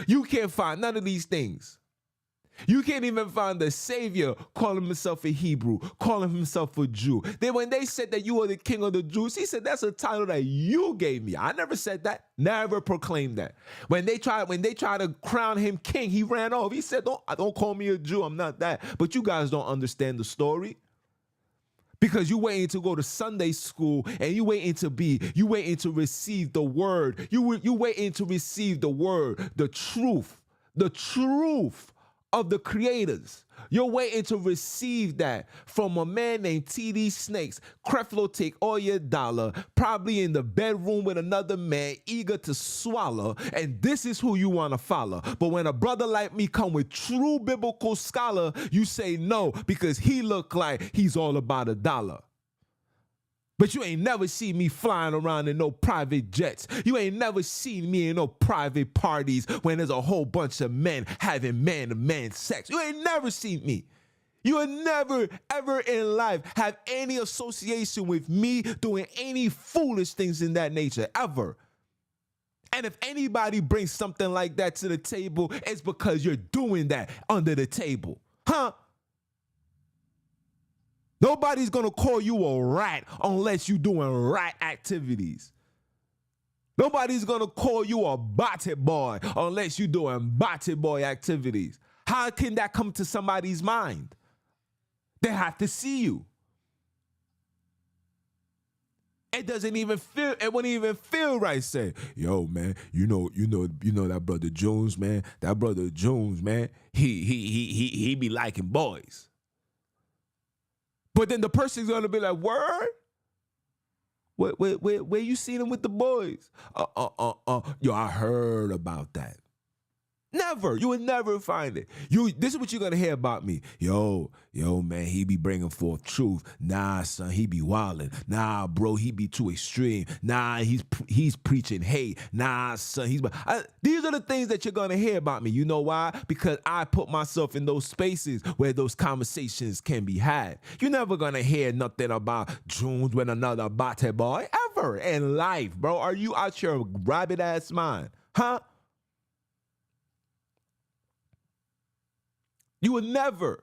You can't find none of these things. You can't even find the Savior calling himself a Hebrew, calling himself a Jew. Then when they said that you are the king of the Jews, he said, that's a title that you gave me. I never said that, never proclaimed that. When they tried to crown him king, he ran off. He said, don't call me a Jew, I'm not that. But you guys don't understand the story. Because you waiting to go to Sunday school and you waiting to receive the word. You waiting to receive the word, the truth of the creators. You're waiting to receive that from a man named T.D. Snakes. Creflo take all your dollar, probably in the bedroom with another man, eager to swallow, and this is who you want to follow. But when a brother like me come with true biblical scholar, you say no, because he look like he's all about a dollar. But you ain't never seen me flying around in no private jets. You ain't never seen me in no private parties when there's a whole bunch of men having man-to-man sex. You ain't never seen me. You will never, ever in life have any association with me doing any foolish things in that nature, ever. And if anybody brings something like that to the table, it's because you're doing that under the table. Huh? Nobody's going to call you a rat unless you're doing rat activities. Nobody's gonna call you a bate boy unless you're doing bate boy activities. How can that come to somebody's mind? They have to see you. It doesn't even feel, it wouldn't even feel right saying, yo, man, you know that brother Jones, man. That brother Jones, man, he be liking boys. But then the person's gonna be like, word? Where you seen him with the boys? Yo, I heard about that. Never. You would never find it. This is what you're going to hear about me. Yo, man, he be bringing forth truth. Nah, son, he be wildin'. Nah, bro, he be too extreme. Nah, he's preaching hate. Nah, son, these are the things that you're going to hear about me. You know why? Because I put myself in those spaces where those conversations can be had. You're never going to hear nothing about Jones with another bate boy ever in life, bro. Are you out your rabbit-ass mind? Huh? You will never.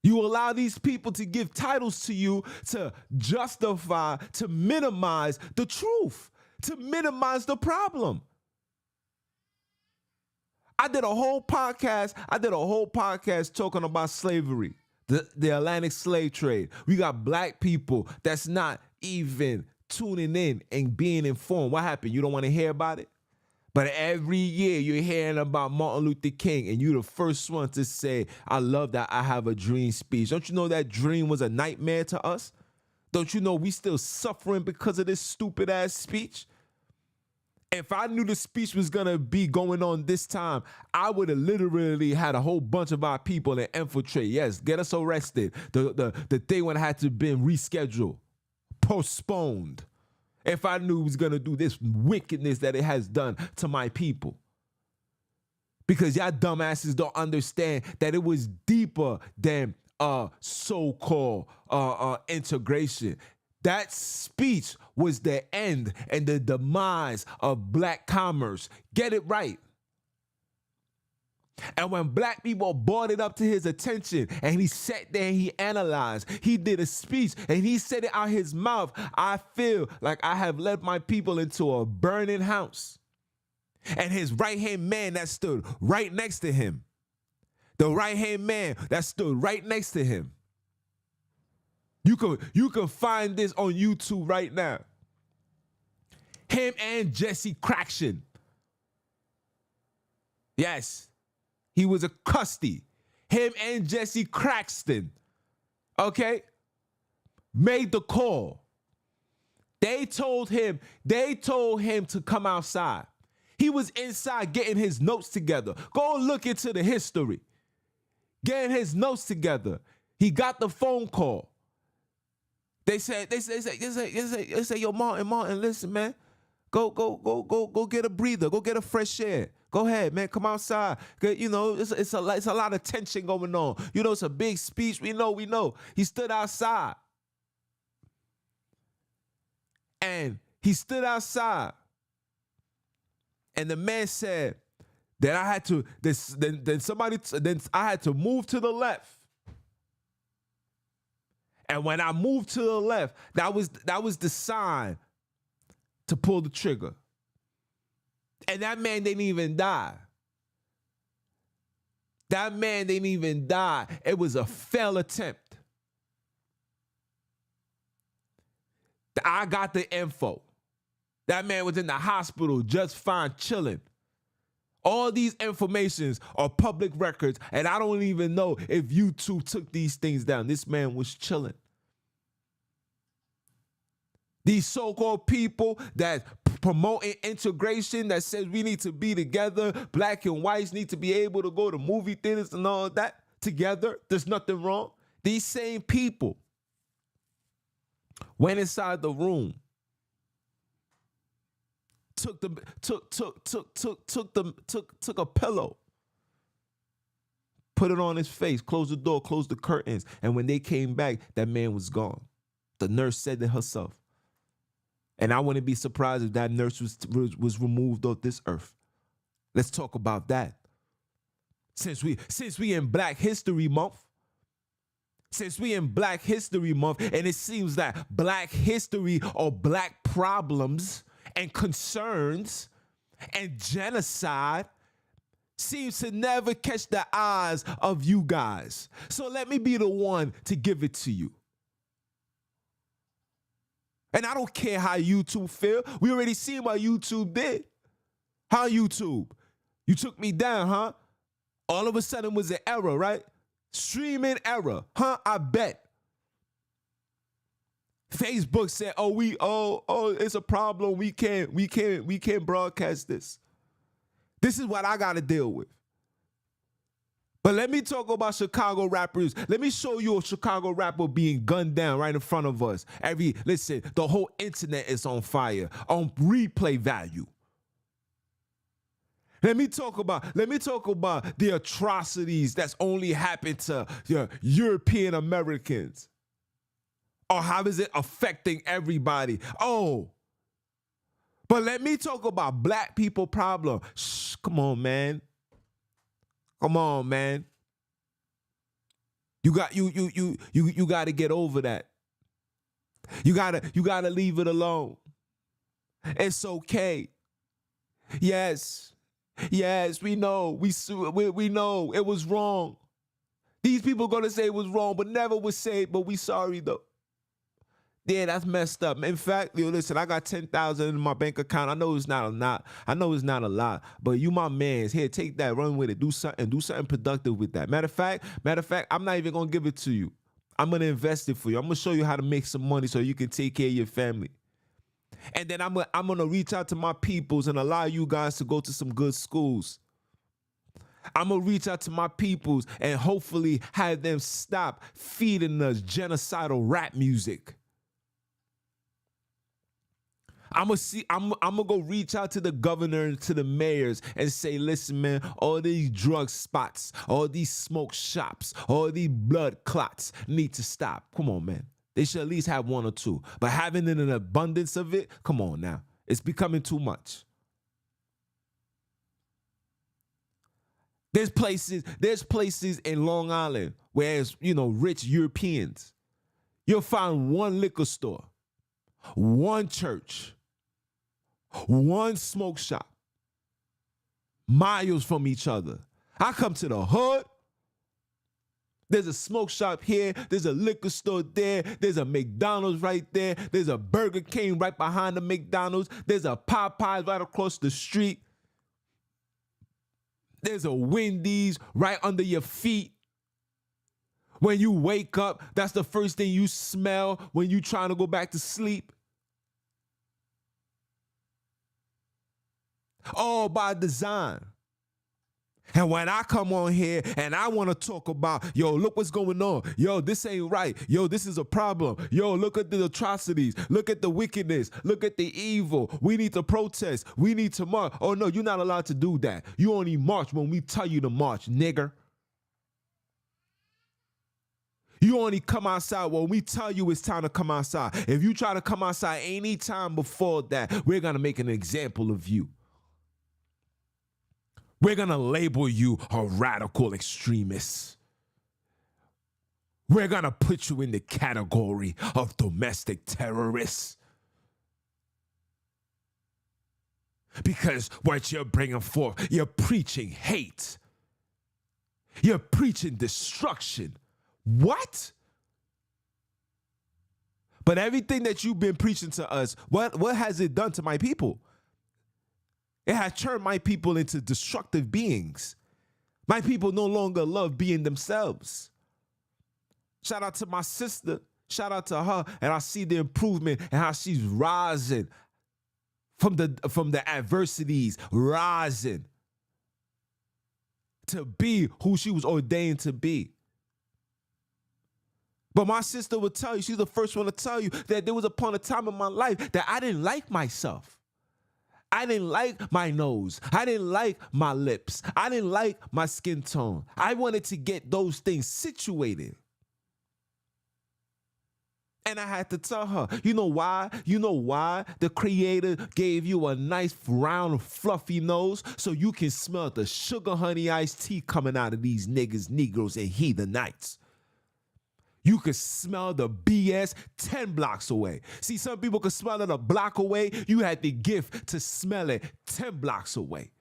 You allow these people to give titles to you to justify, to minimize the truth, to minimize the problem. I did a whole podcast talking about slavery, the Atlantic slave trade. We got black people that's not even tuning in and being informed. What happened? You don't want to hear about it? But every year you're hearing about Martin Luther King, and you're the first one to say, I love that I have a dream speech. Don't you know that dream was a nightmare to us? Don't you know we still suffering because of this stupid ass speech? If I knew the speech was gonna be going on this time, I would have literally had a whole bunch of our people and infiltrate. Yes, get us arrested. The thing would have had to been rescheduled, postponed. If I knew it was going to do this wickedness that it has done to my people. Because y'all dumbasses don't understand that it was deeper than so-called integration. That speech was the end and the demise of black commerce. Get it right. And when black people brought it up to his attention and he sat there and he analyzed, he did a speech and he said it out his mouth, I feel like I have led my people into a burning house. And his right-hand man that stood right next to him, the right-hand man that stood right next to him. You can find this on YouTube right now. Him and Jesse Crackston. Yes. He was a custody. Him and Jesse Crackston, okay, made the call. They told him to come outside. He was inside getting his notes together. Go look into the history. Getting his notes together. He got the phone call. They say, yo, Martin, listen, man. Go get a breather. Go get a fresh air. Go ahead, man. Come outside. You know, it's a lot of tension going on. You know, it's a big speech. We know. He stood outside. And he stood outside. And the man said that I had to, then I had to move to the left. And when I moved to the left, that was the sign to pull the trigger. And that man didn't even die. That man didn't even die. It was a failed attempt. I got the info. That man was in the hospital just fine, chilling. All these informations are public records, and I don't even know if YouTube took these things down. This man was chilling. These so-called people that promoting integration, that says we need to be together, black and whites need to be able to go to movie theaters and all that together. There's nothing wrong. These same people went inside the room, took a pillow, put it on his face, closed the door, closed the curtains, and when they came back, that man was gone. The nurse said it herself. And I wouldn't be surprised if that nurse was removed off this earth. Let's talk about that. Since we in Black History Month, Since we in Black History Month, and it seems that Black history or Black problems and concerns and genocide seems to never catch the eyes of you guys. So let me be the one to give it to you. And I don't care how YouTube feel. We already see what YouTube did. How YouTube? You took me down, huh? All of a sudden it was an error, right? Streaming error, huh? I bet. Facebook said, it's a problem. We can't broadcast this. This is what I gotta deal with. But let me talk about Chicago rappers. Let me show you a Chicago rapper being gunned down right in front of us. Listen, the whole internet is on fire, on replay value. Let me talk about the atrocities that's only happened to European Americans. Or how is it affecting everybody? But let me talk about Black people problem. Shh, come on, man. Come on, man. You got to get over that. You gotta leave it alone. It's okay. Yes, we know. We know it was wrong. These people gonna say it was wrong, but never would say it. But we sorry though. Yeah, that's messed up. In fact, listen, I got 10,000 in my bank account. I know it's not a lot. But you my mans. Here, take that, run with it. Do something productive with that. Matter of fact, I'm not even gonna give it to you. I'm gonna invest it for you. I'm gonna show you how to make some money so you can take care of your family. And then I'm gonna reach out to my peoples and allow you guys to go to some good schools. I'm gonna reach out to my peoples and hopefully have them stop feeding us genocidal rap music. I'm gonna go reach out to the governor and to the mayors and say, listen, man, all these drug spots, all these smoke shops, all these blood clots need to stop. Come on, man. They should at least have one or two. But having an abundance of it, come on now. It's becoming too much. There's places in Long Island where it's, rich Europeans. You'll find one liquor store, one church, one smoke shop, miles from each other. I come to the hood. There's a smoke shop here. There's a liquor store there. There's a McDonald's right there. There's a Burger King right behind the McDonald's. There's a Popeyes right across the street. There's a Wendy's right under your feet. When you wake up, that's the first thing you smell when you trying to go back to sleep. All by design. And when I come on here and I want to talk about, look what's going on. This ain't right. This is a problem. Look at the atrocities. Look at the wickedness. Look at the evil. We need to protest. We need to march. Oh, no, you're not allowed to do that. You only march when we tell you to march, nigger. You only come outside when we tell you it's time to come outside. If you try to come outside any time before that, we're going to make an example of you. We're going to label you a radical extremist. We're going to put you in the category of domestic terrorists. Because what you're bringing forth, you're preaching hate. You're preaching destruction. What? But everything that you've been preaching to us, what has it done to my people? It has turned my people into destructive beings. My people no longer love being themselves. Shout out to my sister. Shout out to her. And I see the improvement and how she's rising from the adversities, rising to be who she was ordained to be. But my sister would tell you, she's the first one to tell you that there was upon a time in my life that I didn't like myself. I didn't like my nose. I didn't like my lips. I didn't like my skin tone. I wanted to get those things situated. And I had to tell her, you know why? You know why? The Creator gave you a nice round fluffy nose so you can smell the sugar honey iced tea coming out of these niggas, Negroes, and heathenites. You could smell the BS 10 blocks away. See, some people could smell it a block away. You had the gift to smell it 10 blocks away.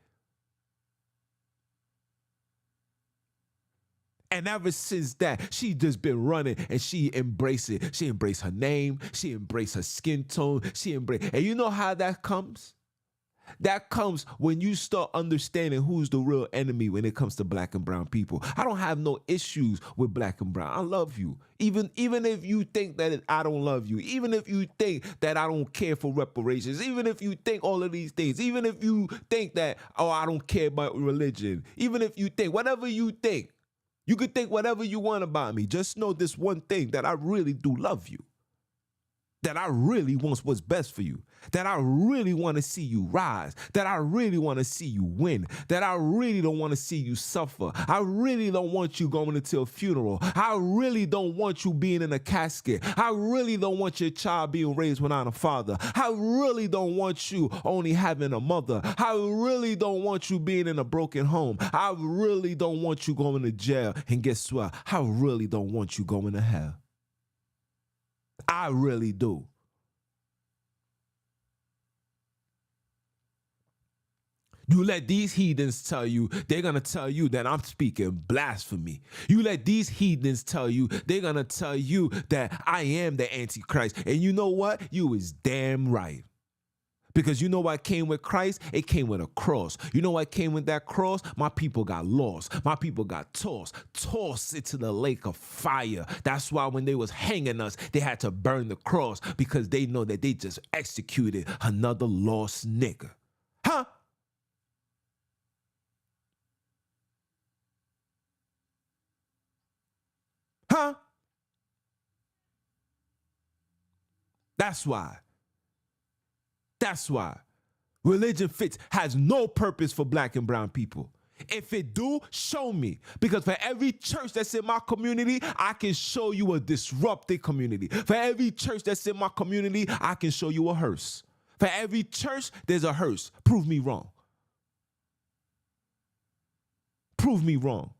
And ever since that, she just been running and she embraced it. She embraced her name. She embraced her skin tone. And you know how that comes? That comes when you start understanding who's the real enemy when it comes to black and brown people. I don't have no issues with black and brown. I love you. Even if you think that I don't love you, even if you think that I don't care for reparations, even if you think all of these things, even if you think that, oh, I don't care about religion, even if you think, whatever you think, you could think whatever you want about me. Just know this one thing, that I really do love you. That I really want what's best for you. That I really want to see you rise. That I really want to see you win. That I really don't want to see you suffer. I really don't want you going into a funeral. I really don't want you being in a casket. I really don't want your child being raised without a father. I really don't want you only having a mother. I really don't want you being in a broken home. I really don't want you going to jail. And guess what? I really don't want you going to hell. I really do. You let these heathens tell you, they're going to tell you that I'm speaking blasphemy. You let these heathens tell you, they're going to tell you that I am the Antichrist. And you know what? You is damn right. Because you know what came with Christ? It came with a cross. You know what came with that cross? My people got lost. My people got tossed into the lake of fire. That's why when they was hanging us, they had to burn the cross, because they know that they just executed another lost nigga. Huh? Huh? That's why. That's why religion has no purpose for black and brown people. If it do, show me. Because for every church that's in my community, I can show you a disrupted community. For every church that's in my community, I can show you a hearse. For every church, there's a hearse. Prove me wrong. Prove me wrong.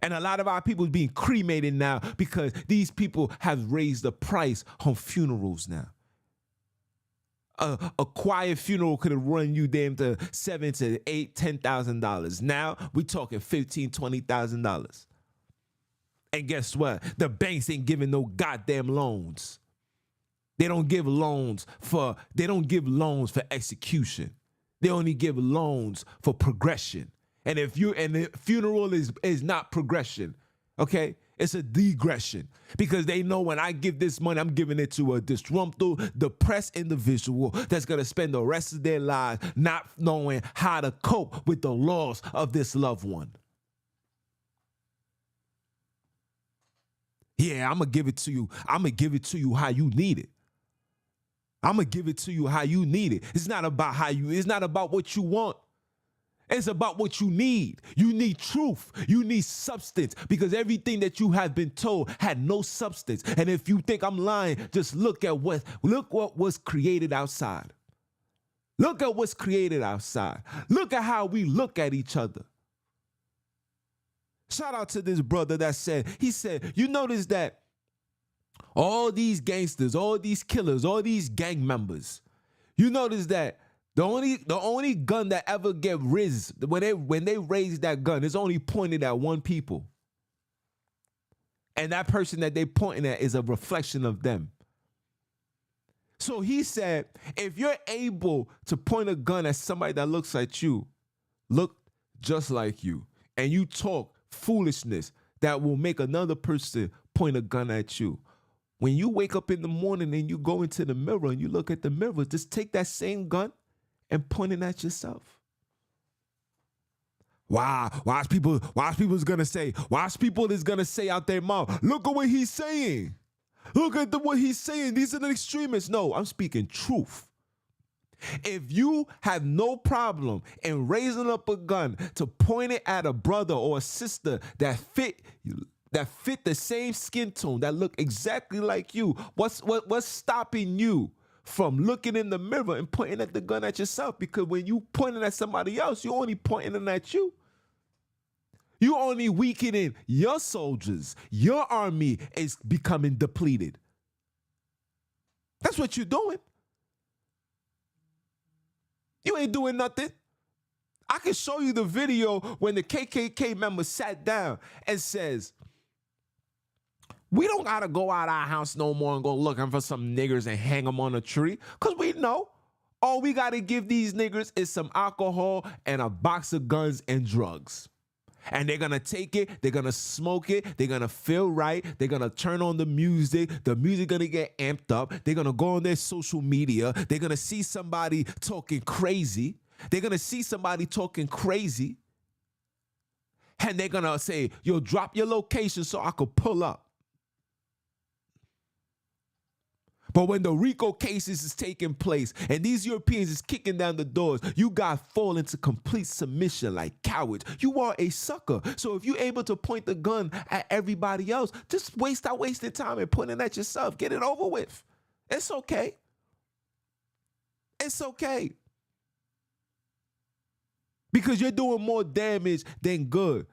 And a lot of our people are being cremated now because these people have raised the price on funerals now. A quiet funeral could have run you damn to $7,000 to $8,000, $10,000. Now we talking $15,000, $20,000. And guess what? The banks ain't giving no goddamn loans. They don't give loans for execution. They only give loans for progression. And the funeral is not progression, okay? It's a degression, because they know when I give this money, I'm giving it to a disgruntled, depressed individual that's going to spend the rest of their lives not knowing how to cope with the loss of this loved one. Yeah, I'm going to give it to you. I'm going to give it to you how you need it. I'm going to give it to you how you need it. It's not about it's not about what you want. It's about what you need. You need truth. You need substance, because everything that you have been told had no substance. And if you think I'm lying, just look what was created outside. Look at what's created outside. Look at how we look at each other. Shout out to this brother that said, you notice that all these gangsters, all these killers, all these gang members, you notice that the only gun that ever get raised, when they raise that gun, it's only pointed at one people. And that person that they pointing at is a reflection of them. So he said, if you're able to point a gun at somebody that looks like you, look just like you, and you talk foolishness that will make another person point a gun at you, when you wake up in the morning and you go into the mirror and you look at the mirror, just take that same gun and point it at yourself. Wow, watch people is gonna say out their mouth, look at what he's saying. Look at what he's saying. These are the extremists. No, I'm speaking truth. If you have no problem in raising up a gun to point it at a brother or a sister that fit the same skin tone, that look exactly like you, what's stopping you from looking in the mirror and pointing at the gun at yourself? Because when you pointing at somebody else, you're only pointing it at you. You only weakening your soldiers. Your army is becoming depleted. That's what you're doing. You ain't doing nothing. I can show you the video when the KKK member sat down and says, we don't got to go out our house no more and go looking for some niggers and hang them on a tree, because we know all we got to give these niggers is some alcohol and a box of guns and drugs. And they're going to take it, they're going to smoke it, they're going to feel right, they're going to turn on the music going to get amped up, they're going to go on their social media, they're going to see somebody talking crazy, and they're going to say, yo, drop your location so I could pull up. But when the RICO cases is taking place and these Europeans is kicking down the doors, you guys fall into complete submission like cowards. You are a sucker. So if you're able to point the gun at everybody else, just stop wasting time and pointing at yourself. Get it over with. It's okay. It's okay. Because you're doing more damage than good.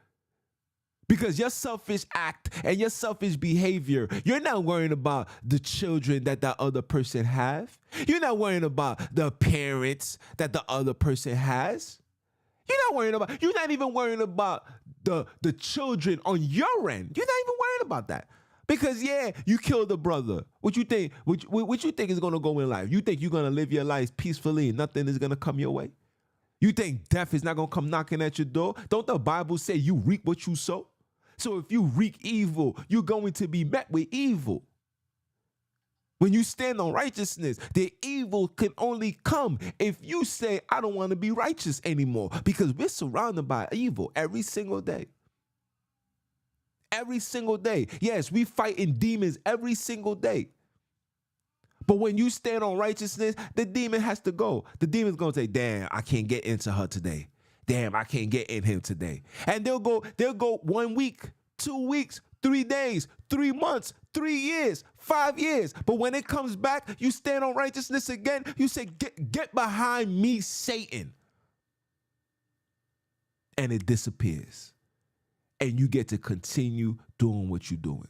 Because your selfish act and your selfish behavior, you're not worrying about the children that other person have. You're not worrying about the parents that the other person has. You're not even worrying about the children on your end. You're not even worrying about that. Because yeah, you killed a brother. What you think? What you think is gonna go in life? You think you're gonna live your life peacefully and nothing is gonna come your way? You think death is not gonna come knocking at your door? Don't the Bible say you reap what you sow? So if you wreak evil, you're going to be met with evil. When you stand on righteousness, the evil can only come if you say, I don't want to be righteous anymore, because we're surrounded by evil every single day. Every single day. Yes, we fighting demons every single day. But when you stand on righteousness, the demon has to go. The demon's going to say, damn, I can't get into her today. Damn, I can't get in him today. And they'll go 1 week, 2 weeks, 3 days, 3 months, 3 years, 5 years. But when it comes back, you stand on righteousness again. You say, get behind me, Satan. And it disappears. And you get to continue doing what you're doing.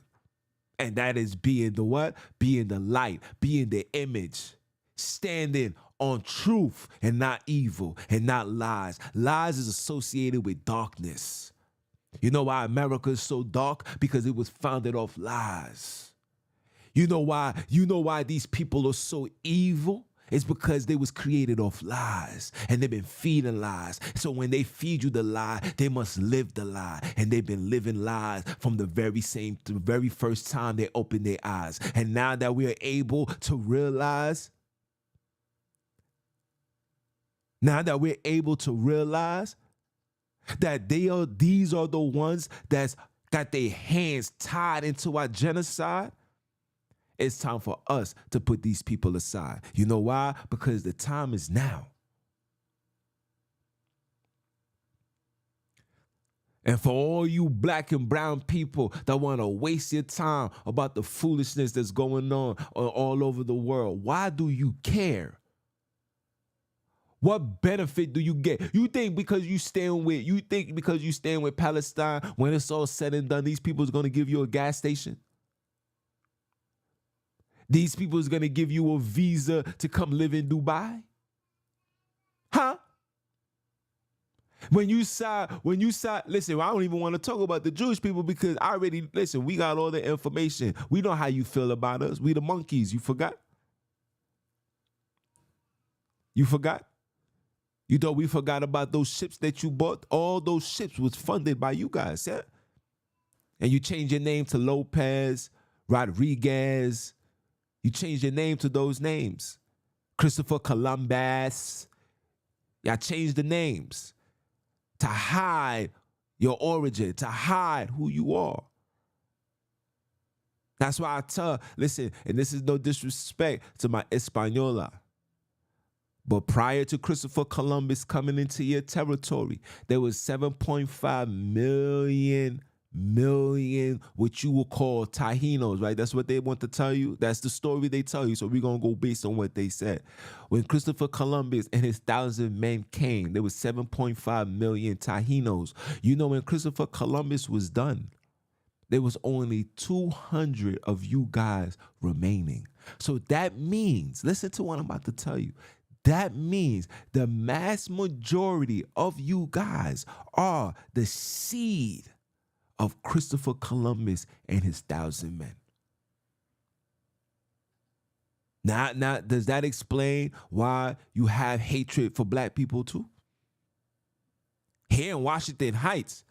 And that is being the what? Being the light, being the image, standing on truth and not evil and not lies. Lies is associated with darkness. You know why America is so dark? Because it was founded off lies. You know why these people are so evil? It's because they was created off lies and they've been feeding lies. So when they feed you the lie, they must live the lie. And they've been living lies from the very first time they opened their eyes. And now that we are able to realize that these are the ones that's got their hands tied into our genocide, it's time for us to put these people aside. You know why? Because the time is now. And for all you black and brown people that want to waste your time about the foolishness that's going on all over the world, why do you care? What benefit do you get? You think because you stand with Palestine, when it's all said and done, these people is going to give you a gas station? These people is going to give you a visa to come live in Dubai? Huh? When you side, listen, I don't even want to talk about the Jewish people because we got all the information. We know how you feel about us. We the monkeys. You forgot? You forgot? You thought we forgot about those ships that you bought? All those ships was funded by you guys, yeah? And you changed your name to Lopez, Rodriguez. You changed your name to those names. Christopher Columbus. Y'all changed the names to hide your origin, to hide who you are. That's why I tell, listen, and this is no disrespect to my Española, but prior to Christopher Columbus coming into your territory, there was 7.5 million million, what you will call Taínos, right? That's what they want to tell you. That's the story they tell you. So we're going to go based on what they said. When Christopher Columbus and his 1,000 men came, there was 7.5 million Taínos. You know, when Christopher Columbus was done, there was only 200 of you guys remaining. So that means, listen to what I'm about to tell you. That means the mass majority of you guys are the seed of Christopher Columbus and his 1,000 men. Now, does that explain why you have hatred for black people too? Here in Washington Heights,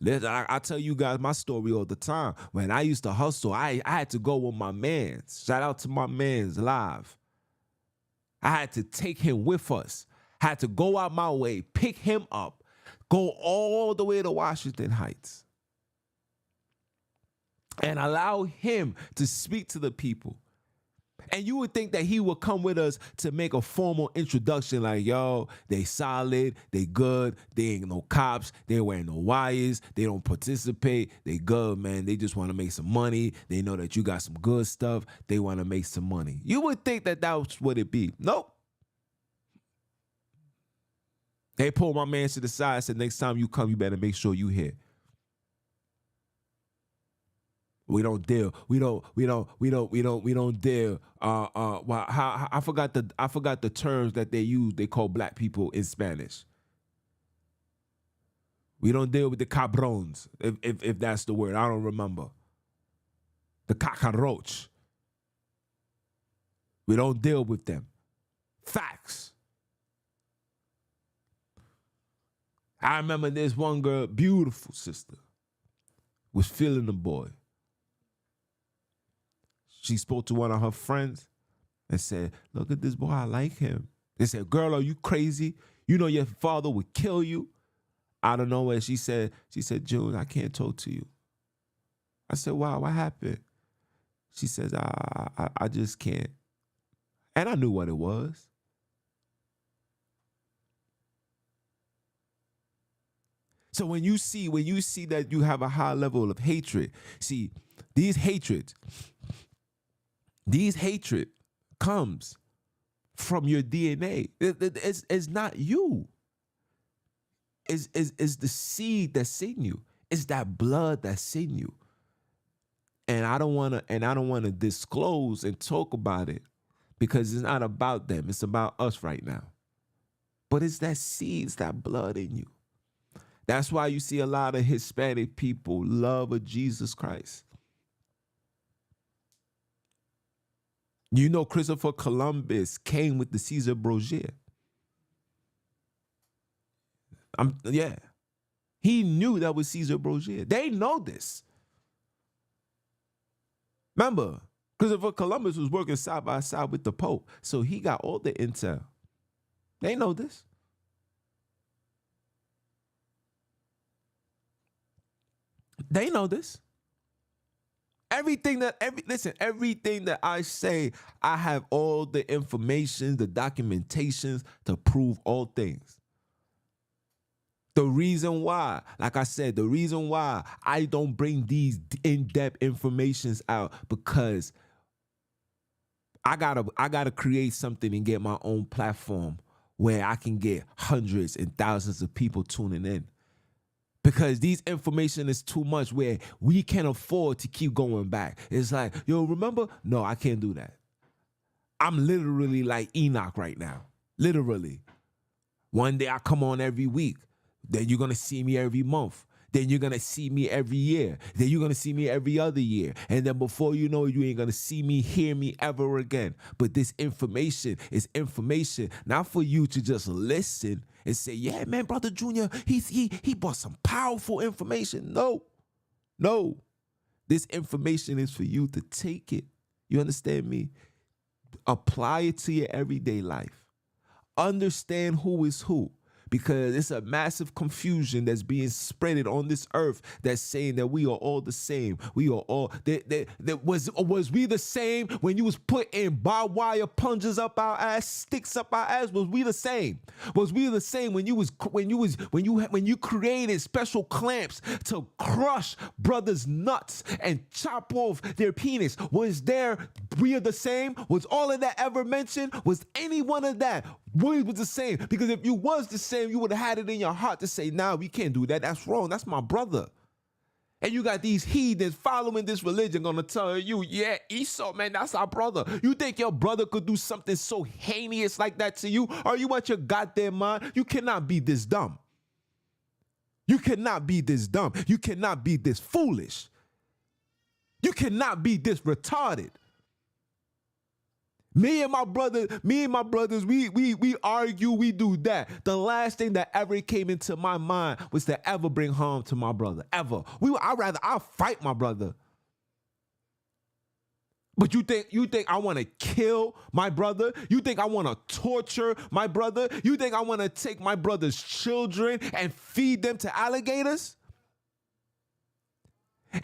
I tell you guys my story all the time. When I used to hustle, I had to go with my mans. Shout out to my mans live. I had to take him with us. Had to go out my way, pick him up, go all the way to Washington Heights, and allow him to speak to the people. And you would think that he would come with us to make a formal introduction like, yo, they solid, they good, they ain't no cops, they ain't wearing no wires, they don't participate, they good, man. They just want to make some money. They know that you got some good stuff. They want to make some money. You would think that was what it be. Nope. They pulled my man to the side and said, next time you come, you better make sure you here. We don't deal. We don't deal. Well, I forgot the terms that they use. They call black people in Spanish. We don't deal with the cabrones, if that's the word. I don't remember. The cockroach. We don't deal with them. Facts. I remember this one girl, beautiful sister, was feeling the boy. She spoke to one of her friends and said, look at this boy, I like him. They said, girl, are you crazy? You know your father would kill you. Out of nowhere, she said, June, I can't talk to you. I said, wow, what happened? She says, I just can't. And I knew what it was. So when you see that you have a high level of hatred, see, these hatred comes from your DNA. It's not you. It's the seed that's in you. It's that blood that's in you. And I don't want to disclose and talk about it because it's not about them. It's about us right now. But it's that seed, it's that blood in you. That's why you see a lot of Hispanic people love of Jesus Christ. You know, Christopher Columbus came with the Caesar brochure. Yeah. He knew that was Caesar brochure. They know this. Remember, Christopher Columbus was working side by side with the Pope, so he got all the intel. They know this. They know this. Everything that I say, I have all the information, the documentations to prove all things. The reason why, like I said, the reason why I don't bring these in-depth informations out because I gotta create something and get my own platform where I can get hundreds and thousands of people tuning in. Because these information is too much where we can't afford to keep going back. It's like, yo, remember? No, I can't do that. I'm literally like Enoch right now. Literally. One day I come on every week. Then you're going to see me every month. Then you're going to see me every year. Then you're going to see me every other year. And then before you know it, you ain't going to see me, hear me ever again. But this information is information, not for you to just listen and say, yeah, man, Brother Junior, he brought some powerful information. No. This information is for you to take it. You understand me? Apply it to your everyday life. Understand who is who. because it's a massive confusion that's being spreaded on this earth that's saying that we are all the same. We are all was we the same when you was putting barbed wire punches up our ass, sticks up our ass? Was we the same? Was we the same when you created special clamps to crush brothers' nuts and chop off their penis? Was we are the same? Was all of that ever mentioned? Was any one of that? We was the same? Because if you was the same, you would have had it in your heart to say, nah, we can't do that. That's wrong. That's my brother. And you got these heathens following this religion gonna tell you, yeah, Esau, man, that's our brother. You think your brother could do something so heinous like that to you? Are you out your goddamn mind? You cannot be this dumb. You cannot be this dumb. You cannot be this foolish. You cannot be this retarded. Me and my brothers, we argue, we do that. The last thing that ever came into my mind was to ever bring harm to my brother, ever. I'll fight my brother. But you think I want to kill my brother? You think I want to torture my brother? You think I want to take my brother's children and feed them to alligators?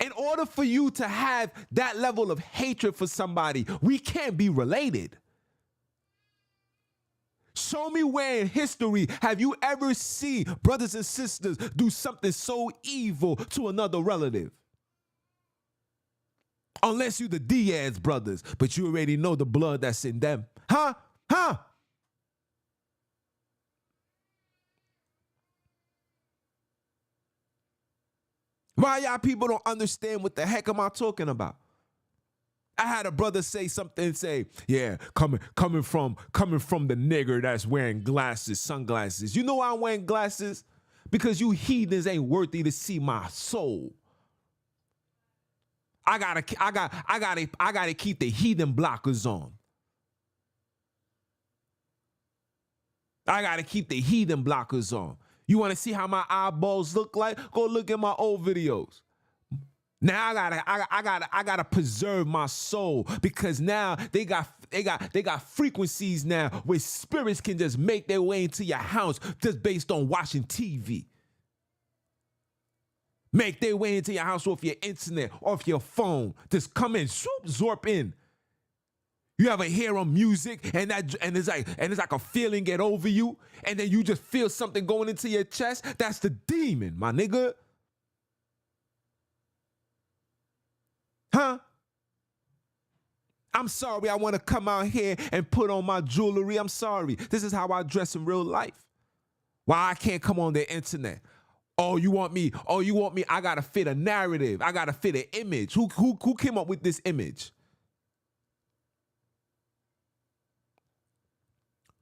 In order for you to have that level of hatred for somebody, we can't be related. Show me where in history have you ever seen brothers and sisters do something so evil to another relative? Unless you the Diaz brothers, but you already know the blood that's in them. Huh? Why y'all people don't understand what the heck am I talking about? I had a brother say, yeah, coming from the nigger that's wearing glasses, sunglasses. You know why I'm wearing glasses? Because you heathens ain't worthy to see my soul. I gotta keep the heathen blockers on. I gotta keep the heathen blockers on. You want to see how my eyeballs look like? Go look at my old videos. Now I gotta preserve my soul, because now they got frequencies now where spirits can just make their way into your house just based on watching TV. Make their way into your house off your internet, off your phone. Just come in, swoop, zorp in. You ever hear on music and it's like a feeling get over you, and then you just feel something going into your chest? That's the demon, my nigga. Huh? I'm sorry I want to come out here and put on my jewelry. I'm sorry. This is how I dress in real life. Why I can't come on the internet? Oh, you want me? I gotta fit a narrative. I gotta fit an image. Who came up with this image?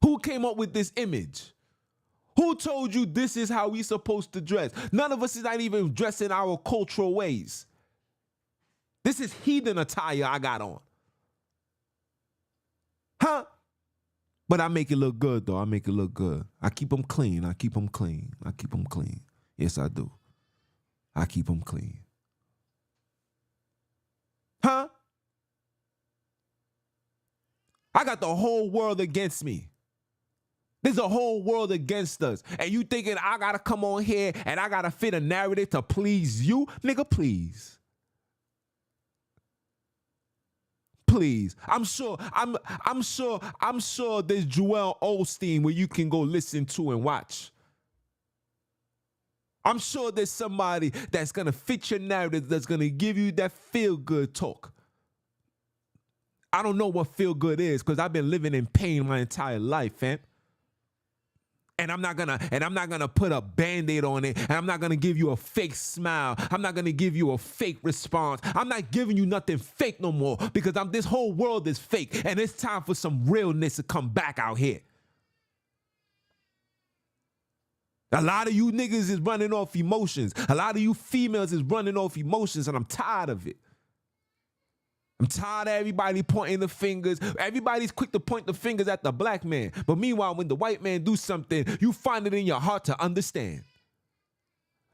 Who came up with this image? Who told you this is how we supposed to dress? None of us is not even dressing our cultural ways. This is heathen attire I got on. Huh? But I make it look good, though. I make it look good. I keep them clean. Yes, I do. I keep them clean. Huh? I got the whole world against me. There's a whole world against us. And you thinking I gotta come on here and I gotta fit a narrative to please you? Nigga, please. Please. I'm sure there's Joel Osteen where you can go listen to and watch. I'm sure there's somebody that's gonna fit your narrative, that's gonna give you that feel-good talk. I don't know what feel-good is, because I've been living in pain my entire life, fam. And I'm not gonna put a Band-Aid on it, and I'm not gonna give you a fake smile. I'm not gonna give you a fake response. I'm not giving you nothing fake no more, because this whole world is fake, and it's time for some realness to come back out here. A lot of you niggas is running off emotions. A lot of you females is running off emotions, and I'm tired of it. I'm tired of everybody pointing the fingers. Everybody's quick to point the fingers at the black man. But meanwhile, when the white man do something, you find it in your heart to understand.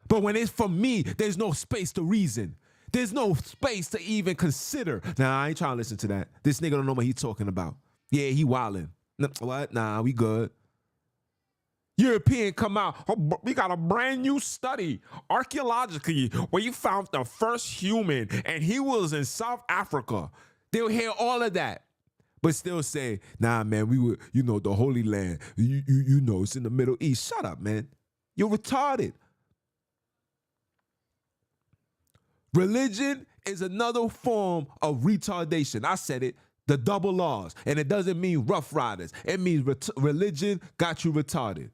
But when it's from me, there's no space to reason. There's no space to even consider. Nah, I ain't trying to listen to that. This nigga don't know what he talking about. Yeah, he wildin'. What? Nah, we good. European come out, oh, we got a brand new study archaeologically where you found the first human and he was in South Africa. They'll hear all of that, but still say, nah, man, we were, the Holy Land, it's in the Middle East. Shut up, man. You're retarded. Religion is another form of retardation. I said it, the double laws. And it doesn't mean Rough Riders. It means religion got you retarded.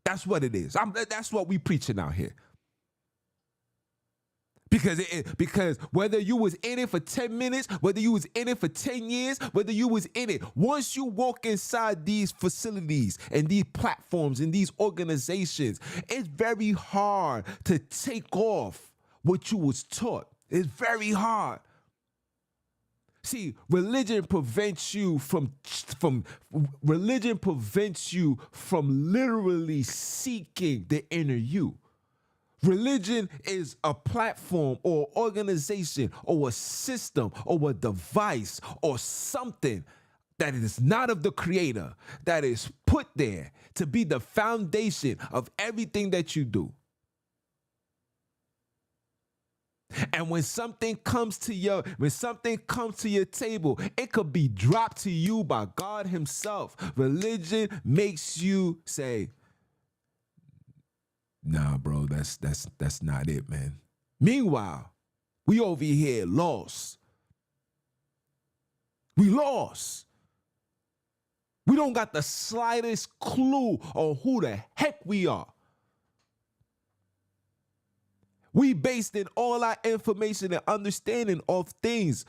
That's what it is. That's what we preaching out here. Because whether you was in it for 10 minutes, whether you was in it for 10 years, whether you was in it, once you walk inside these facilities and these platforms and these organizations, it's very hard to take off what you was taught. It's very hard. See, religion prevents you from literally seeking the inner you. Religion is a platform or organization or a system or a device or something that is not of the Creator, that is put there to be the foundation of everything that you do. And when something comes to your table, it could be dropped to you by God Himself. Religion makes you say, nah, bro, that's not it, man. Meanwhile, we over here lost. We lost. We don't got the slightest clue on who the heck we are. We based in all our information and understanding of things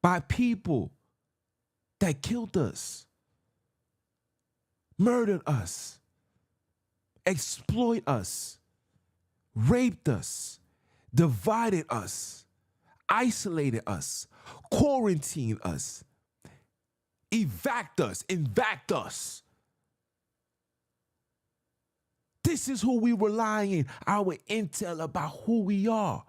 by people that killed us, murdered us, exploit us, raped us, divided us, isolated us, quarantined us, evac us. This is who we rely on, our intel about who we are.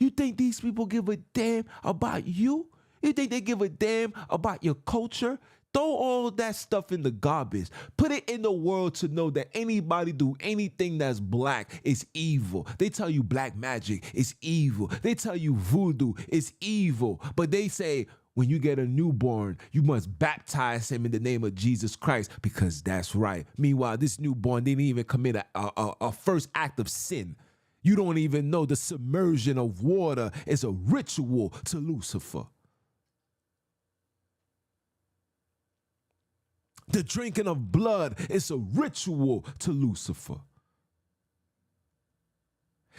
You think these people give a damn about you? You think they give a damn about your culture? Throw all that stuff in the garbage. Put it in the world to know that anybody do anything that's black is evil. They tell you black magic is evil. They tell you voodoo is evil. But they say, when you get a newborn, you must baptize him in the name of Jesus Christ because that's right. Meanwhile, this newborn didn't even commit a first act of sin. You don't even know the submersion of water is a ritual to Lucifer. The drinking of blood is a ritual to Lucifer.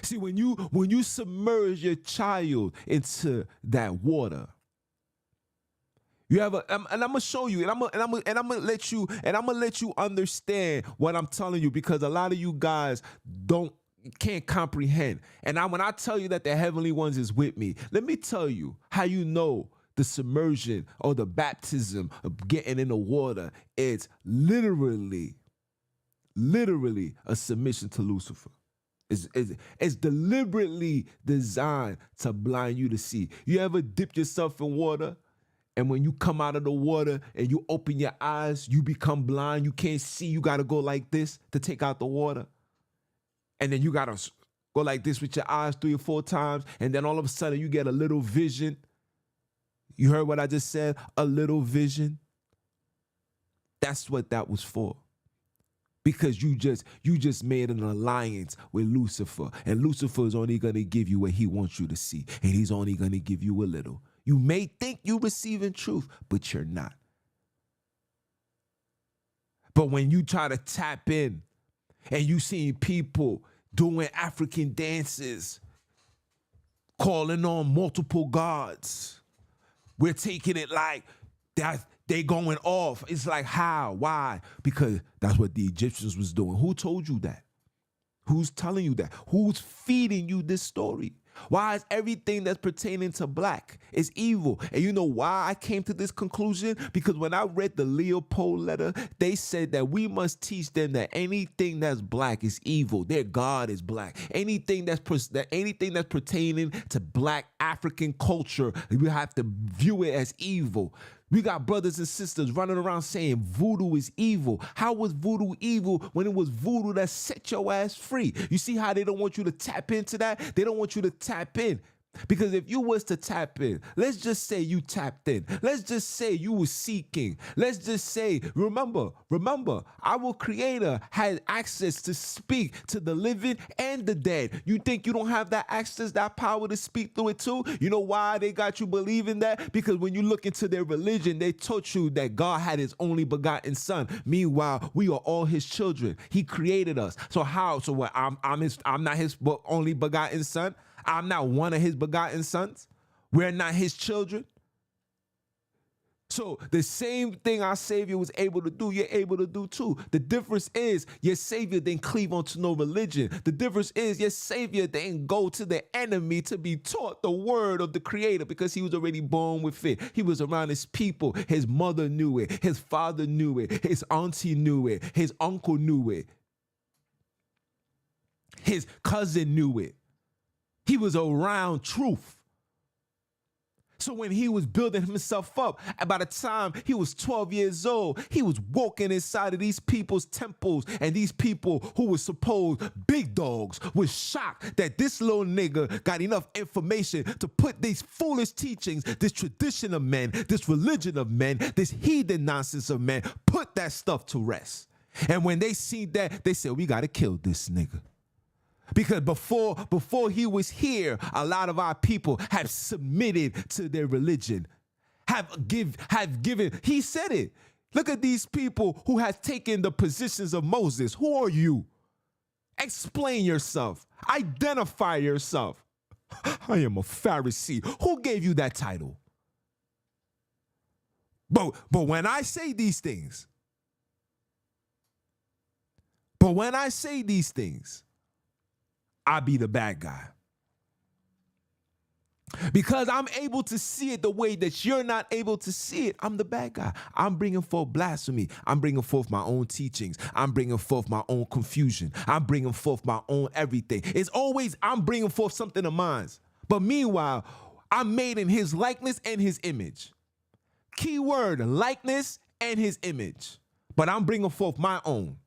See, when you submerge your child into that water, you have and I'm gonna show you, and I'm gonna let you understand what I'm telling you, because a lot of you guys can't comprehend. And when I tell you that the heavenly ones is with me, let me tell you how you know the submersion or the baptism of getting in the water is literally a submission to Lucifer. It's deliberately designed to blind you to see. You ever dip yourself in water? And when you come out of the water and you open your eyes, you become blind. You can't see. You got to go like this to take out the water. And then you got to go like this with your eyes 3 or 4 times. And then all of a sudden you get a little vision. You heard what I just said? A little vision. That's what that was for. Because you just made an alliance with Lucifer. And Lucifer is only going to give you what he wants you to see. And he's only going to give you a little. You may think you're receiving truth, but you're not. But when you try to tap in and you see people doing African dances, calling on multiple gods, we're taking it like that they going off. It's like, how? Why? Because that's what the Egyptians was doing. Who told you that? Who's telling you that? Who's feeding you this story? Why is everything that's pertaining to black is evil? And you know why I came to this conclusion? Because when I read the Leopold letter, they said that we must teach them that anything that's black is evil. Their God is black. Anything that's pertaining to black African culture, we have to view it as evil. We got brothers and sisters running around saying voodoo is evil. How was voodoo evil when it was voodoo that set your ass free? You see how they don't want you to tap into that? They don't want you to tap in. Because if you was to tap in, let's just say you tapped in. Let's just say you were seeking. Let's just say, remember, our creator had access to speak to the living and the dead. You think you don't have that access, that power to speak through it too? You know why they got you believing that? Because when you look into their religion, they taught you that God had his only begotten son. Meanwhile, we are all his children. He created us. So how? So what? I'm not his only begotten son? I'm not one of his begotten sons. We're not his children. So the same thing our Savior was able to do, you're able to do too. The difference is your Savior didn't cleave onto no religion. The difference is your Savior didn't go to the enemy to be taught the word of the Creator because he was already born with it. He was around his people. His mother knew it. His father knew it. His auntie knew it. His uncle knew it. His cousin knew it. He was around truth. So when he was building himself up, and by the time he was 12 years old, he was walking inside of these people's temples, and these people who were supposed big dogs was shocked that this little nigga got enough information to put these foolish teachings, this tradition of men, this religion of men, this heathen nonsense of men, put that stuff to rest. And when they seen that, they said, we got to kill this nigga. Because before he was here, a lot of our people have submitted to their religion, have given. He said it. Look at these people who have taken the positions of Moses. Who are you? Explain yourself. Identify yourself. I am a Pharisee. Who gave you that title? But when I say these things, I be the bad guy. Because I'm able to see it the way that you're not able to see it. I'm the bad guy. I'm bringing forth blasphemy. I'm bringing forth my own teachings. I'm bringing forth my own confusion. I'm bringing forth my own everything. It's always I'm bringing forth something of mine. But meanwhile, I'm made in his likeness and his image. Keyword, likeness and his image. But I'm bringing forth my own.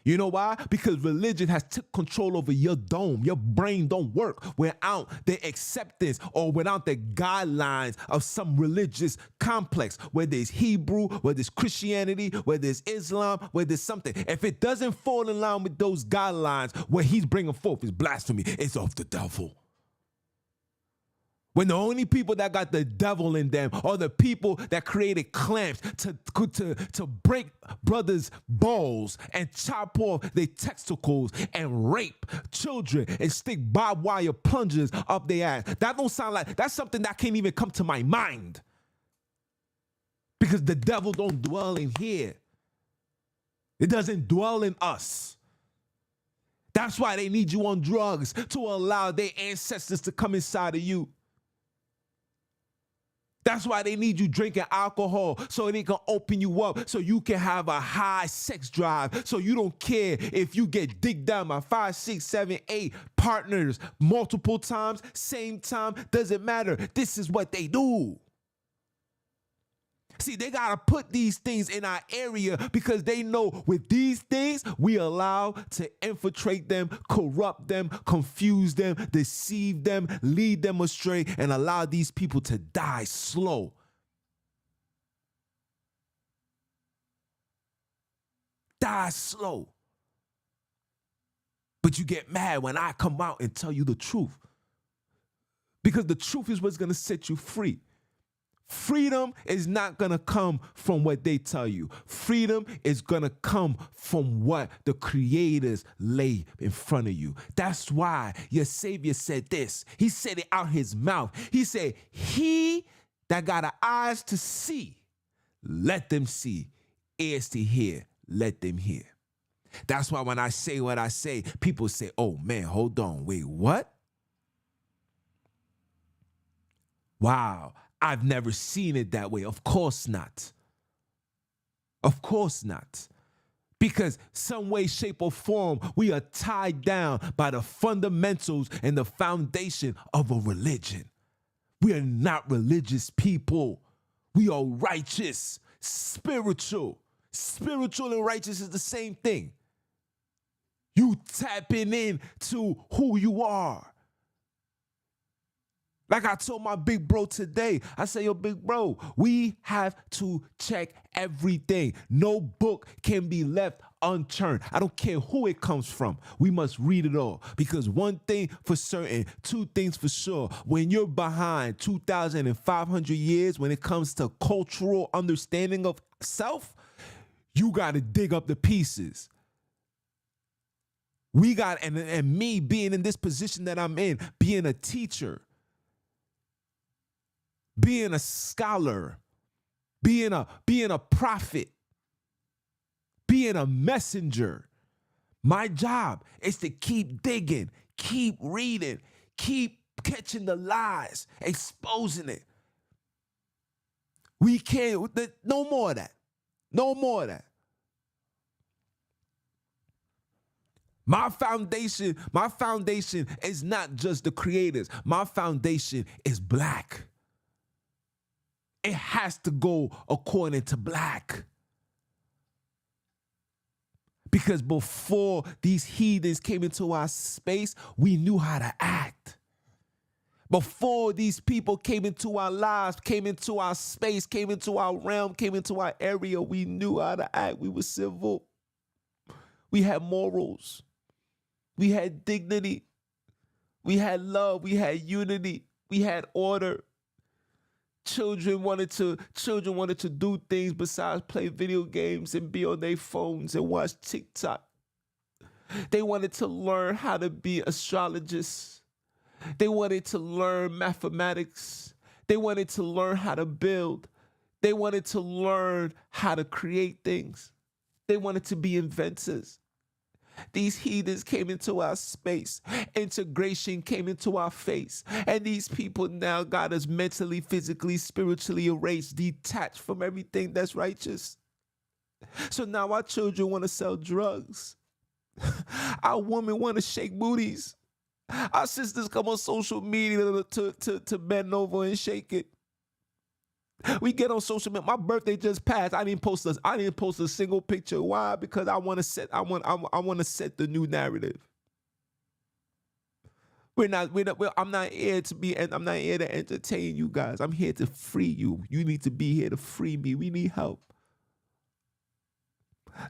You know why? Because religion has took control over your dome. Your brain don't work without the acceptance or without the guidelines of some religious complex, whether it's Hebrew, whether it's Christianity, whether it's Islam, whether it's something. If it doesn't fall in line with those guidelines, what he's bringing forth is blasphemy. It's of the devil. When the only people that got the devil in them are the people that created clamps to break brothers' balls and chop off their testicles and rape children and stick barbed wire plungers up their ass. That don't sound like, that's something that can't even come to my mind. Because the devil don't dwell in here. It doesn't dwell in us. That's why they need you on drugs, to allow their ancestors to come inside of you. That's why they need you drinking alcohol, so they can open you up, so you can have a high sex drive, so you don't care if you get digged down by 5, 6, 7, 8 partners multiple times, same time, doesn't matter. This is what they do. See, they got to put these things in our area because they know with these things, we allow to infiltrate them, corrupt them, confuse them, deceive them, lead them astray, and allow these people to die slow. Die slow. But you get mad when I come out and tell you the truth. Because the truth is what's going to set you free. Freedom is not going to come from what they tell you. Freedom is going to come from what the creators lay in front of you. That's why your Savior said this. He said it out his mouth. He said, he that got eyes to see, let them see. Ears to hear, let them hear. That's why when I say what I say, people say, oh man, hold on. Wait, what? Wow. I've never seen it that way. Of course not. Of course not. Because some way, shape, or form, we are tied down by the fundamentals and the foundation of a religion. We are not religious people. We are righteous, spiritual. Spiritual and righteous is the same thing. You tapping in to who you are. Like I told my big bro today, I say, yo, big bro, we have to check everything. No book can be left unturned. I don't care who it comes from. We must read it all. Because one thing for certain, two things for sure. When you're behind 2,500 years, when it comes to cultural understanding of self, you got to dig up the pieces. We got, and me being in this position that I'm in, being a teacher, being a scholar, being a prophet, being a messenger. My job is to keep digging, keep reading, keep catching the lies, exposing it. We can't, no more of that. No more of that. My foundation is not just the creators. My foundation is black. It has to go according to black. Because before these heathens came into our space, we knew how to act. Before these people came into our lives, came into our space, came into our realm, came into our area, we knew how to act. We were civil. We had morals. We had dignity. We had love. We had unity. We had order. Children wanted to do things besides play video games and be on their phones and watch TikTok. They wanted to learn how to be astrologists. They wanted to learn mathematics. They wanted to learn how to build. They wanted to learn how to create things. They wanted to be inventors. These heathens came into our space. Integration came into our face. And these people now got us mentally, physically, spiritually erased, detached from everything that's righteous. So now our children want to sell drugs. Our women want to shake booties. Our sisters come on social media to bend over and shake it. We get on social media. My birthday just passed. I didn't post a single picture. Why? Because I want to set the new narrative. I'm not here to entertain you guys. I'm here to free you. You need to be here to free me. We need help.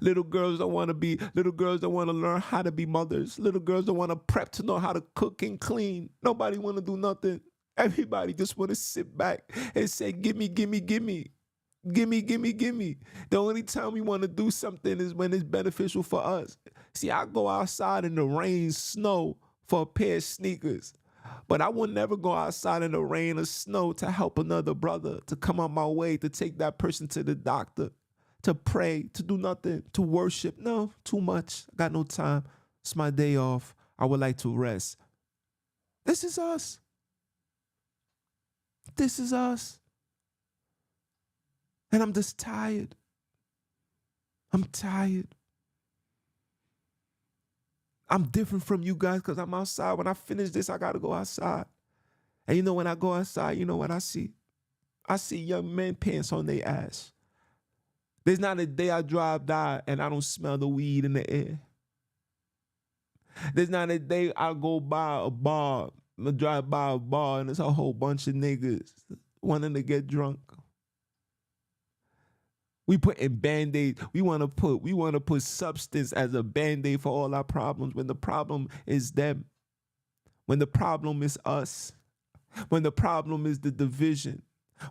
Little girls don't want to learn how to be mothers. Little girls don't want to prep to know how to cook and clean. Nobody want to do nothing. Everybody just want to sit back and say, gimme, gimme, gimme. Gimme, gimme, gimme. The only time we want to do something is when it's beneficial for us. See, I go outside in the rain, snow for a pair of sneakers. But I will never go outside in the rain or snow to help another brother, to come on my way, to take that person to the doctor, to pray, to do nothing, to worship. No, too much. I got no time. It's my day off. I would like to rest. This is us. This is us. And I'm just tired. I'm tired. I'm different from you guys because I'm outside. When I finish this, I got to go outside. And you know, when I go outside, you know what I see? I see young men pants on their ass. There's not a day I drive by and I don't smell the weed in the air. There's not a day I go by a bar, I drive by a bar and there's a whole bunch of niggas wanting to get drunk. We put in Band-Aid. We want to put substance as a Band-Aid for all our problems when the problem is them. When the problem is us. When the problem is the division.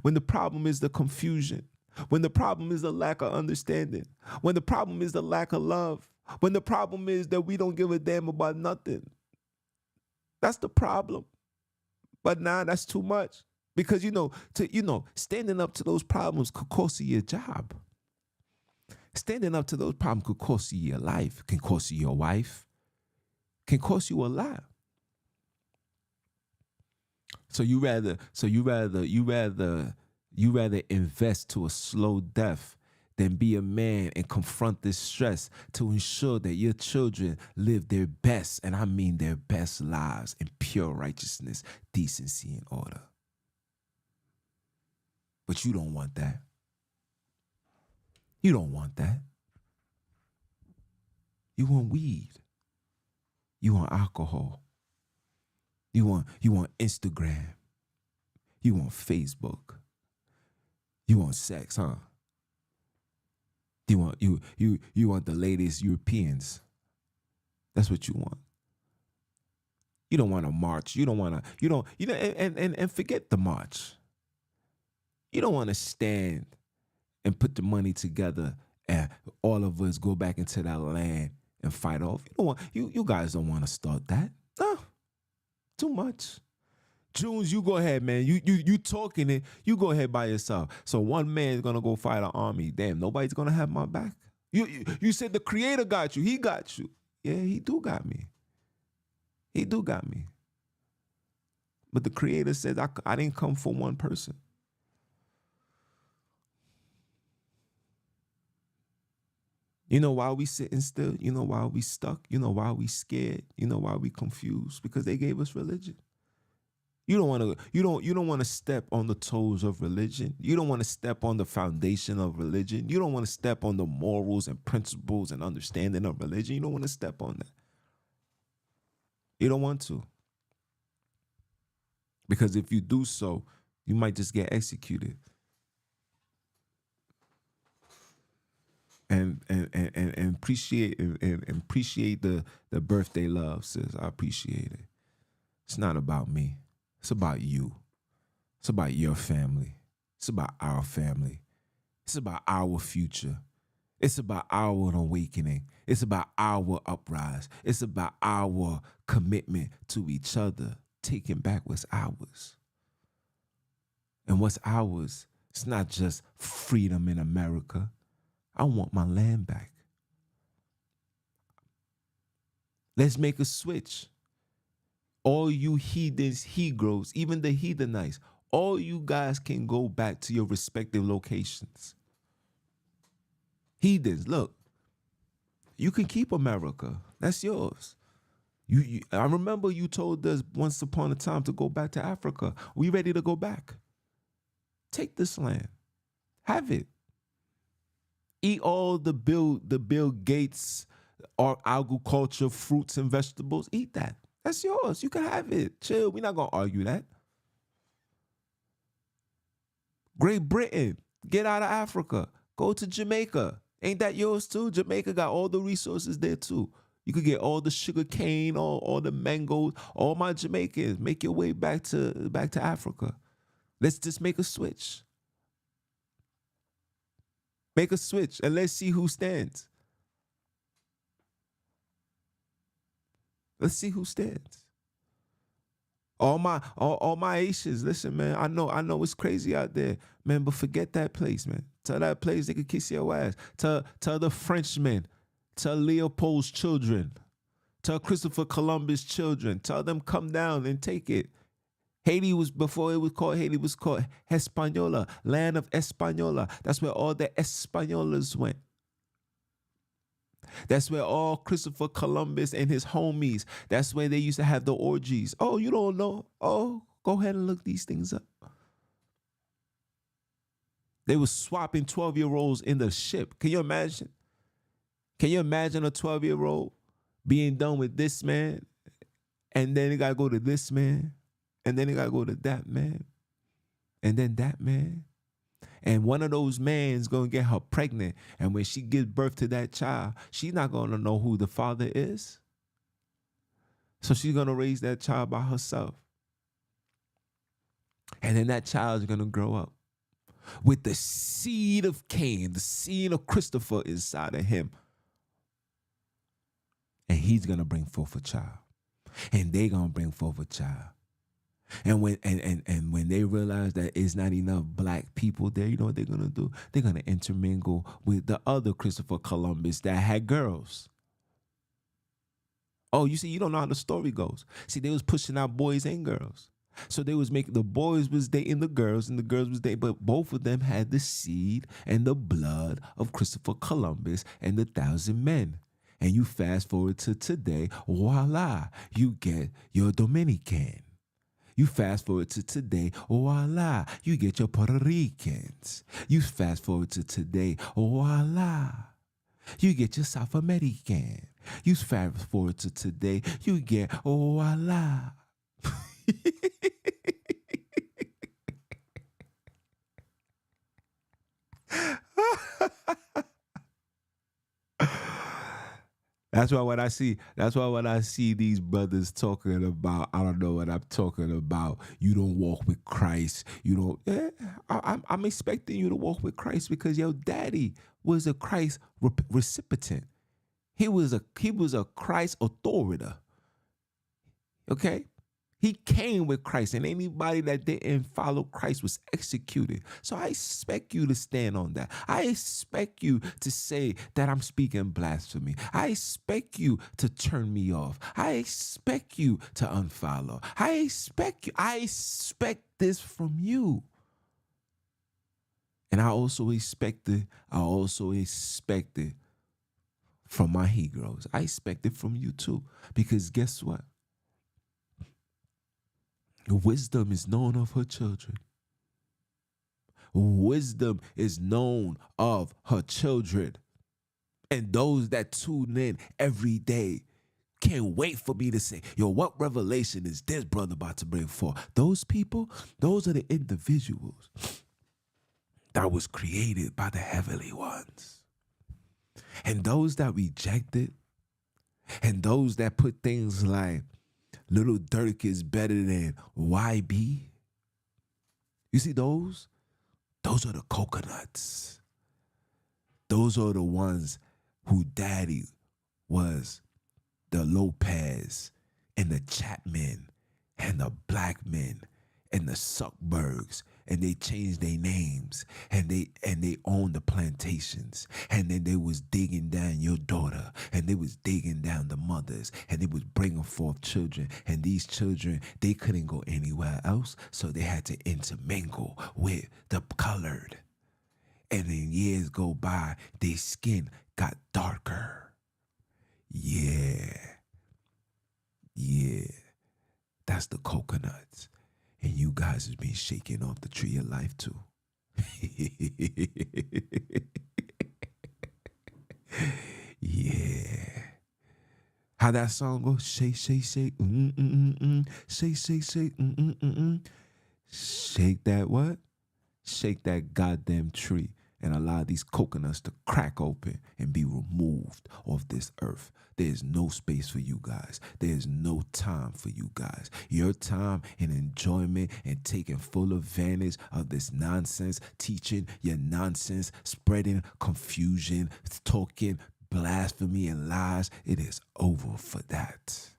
When the problem is the confusion. When the problem is the lack of understanding. When the problem is the lack of love. When the problem is that we don't give a damn about nothing. That's the problem. But now that's too much. Because, standing up to those problems could cost you your job. Standing up to those problems could cost you your life, can cost you your wife, can cost you a lot. So you rather invest to a slow death than be a man and confront this stress to ensure that your children live their best, and I mean their best lives in pure righteousness, decency, and order. But you don't want that. You don't want that. You want weed. You want alcohol. You want Instagram. You want Facebook. You want sex, huh? You want the latest Europeans. That's what you want. You don't want to march. And forget the march. You don't want to stand and put the money together and all of us go back into that land and fight off. You guys don't want to start that. No. Too much. Junes, you go ahead, man. You talking it. You go ahead by yourself. So one man's gonna go fight an army. Damn, nobody's gonna have my back. You said the Creator got you. He got you. Yeah, he do got me. He do got me. But the Creator says I didn't come for one person. You know why we sitting still? You know why we stuck? You know why we scared? You know why we confused? Because they gave us religion. You don't want to step on the toes of religion. You don't want to step on the foundation of religion. You don't want to step on the morals and principles and understanding of religion. You don't want to step on that. You don't want to. Because if you do so, you might just get executed. And appreciate the birthday love, sis. I appreciate it. It's not about me. It's about you. It's about your family. It's about our family. It's about our future. It's about our awakening. It's about our uprise. It's about our commitment to each other, taking back what's ours. And what's ours, it's not just freedom in America. I want my land back. Let's make a switch. All you heathens, Hebrews, even the heathenites, all you guys can go back to your respective locations. Heathens, look, you can keep America. That's yours. I remember you told us once upon a time to go back to Africa. We ready to go back. Take this land. Have it. Eat all the Bill Gates or agriculture, fruits and vegetables. Eat that. That's yours. You can have it. Chill. We're not going to argue that. Great Britain, get out of Africa. Go to Jamaica. Ain't that yours too? Jamaica got all the resources there too. You could get all the sugar cane, all the mangoes, all my Jamaicans. Make your way back to Africa. Let's just make a switch. Make a switch and let's see who stands. Let's see who stands. All my Asians, listen, man. I know it's crazy out there, man. But forget that place, man. Tell that place they could kiss your ass. Tell the Frenchmen. Tell Leopold's children. Tell Christopher Columbus' children. Tell them come down and take it. Haiti was, before it was called Haiti, was called Hispaniola, land of Española. That's where all the Españolas went. That's where all Christopher Columbus and his homies, that's where they used to have the orgies. Oh, you don't know? Oh, go ahead and look these things up. They were swapping 12-year-olds in the ship. Can you imagine? Can you imagine a 12-year-old being done with this man, and then he got to go to this man, and then he got to go to that man, and then that man? And one of those men's going to get her pregnant. And when she gives birth to that child, she's not going to know who the father is. So she's going to raise that child by herself. And then that child is going to grow up with the seed of Cain, the seed of Christopher inside of him. And he's going to bring forth a child. And they're going to bring forth a child. And when they realize that it's not enough black people there, you know what they're going to do? They're going to intermingle with the other Christopher Columbus that had girls. Oh, you see, you don't know how the story goes. See, they was pushing out boys and girls. So they was making, the boys was dating the girls and the girls was dating, but both of them had the seed and the blood of Christopher Columbus and the 1,000 men. And you fast forward to today, voila, you get your Dominican. You fast forward to today, oh voila, you get your Puerto Ricans. You fast forward to today, oh voila, you get your South American. You fast forward to today, you get, oh voila. That's why when I see these brothers talking about, I don't know what I'm talking about. You don't walk with Christ. You don't. I'm expecting you to walk with Christ because your daddy was a Christ recipient. He was a Christ authority. Okay. He came with Christ, and anybody that didn't follow Christ was executed. So I expect you to stand on that. I expect you to say that I'm speaking blasphemy. I expect you to turn me off. I expect you to unfollow. I expect this from you. And I also expect it from my Hebrews. I expect it from you too. Because guess what? Wisdom is known of her children. Wisdom is known of her children. And those that tune in every day can't wait for me to say, yo, what revelation is this brother about to bring forth? Those people, those are the individuals that was created by the heavenly ones. And those that reject it, and those that put things like Little Dirk is better than YB. You see those? Those are the coconuts. Those are the ones who daddy was the Lopez and the Chapman and the Blackmen and the Zuckerbergs, and they changed their names, and they owned the plantations, and then they was digging down your daughter, and they was digging down the mothers, and they was bringing forth children, and these children, they couldn't go anywhere else, so they had to intermingle with the colored. And then years go by, their skin got darker. Yeah. That's the coconuts. And you guys has been shaking off the tree of life too. Yeah. How that song goes? Shake, shake, shake. Shake, shake, shake. Shake that what? Shake that goddamn tree and allow these coconuts to crack open and be removed off this earth. There's no space for you guys. There's no time for you guys. Your time and enjoyment and taking full advantage of this nonsense, teaching your nonsense, spreading confusion, talking blasphemy and lies, it is over for that.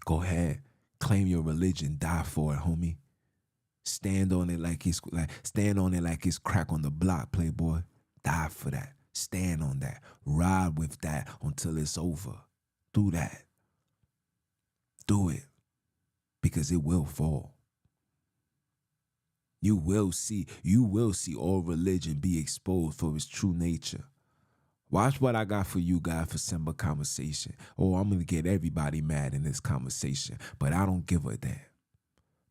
Go ahead. Claim your religion. Die for it, homie. Stand on it like it's crack on the block, playboy. Die for that. Stand on that. Ride with that until it's over. Do that. Do it. Because it will fall. You will see all religion be exposed for its true nature. Watch what I got for you guys for Simba conversation. Oh, I'm going to get everybody mad in this conversation, but I don't give a damn.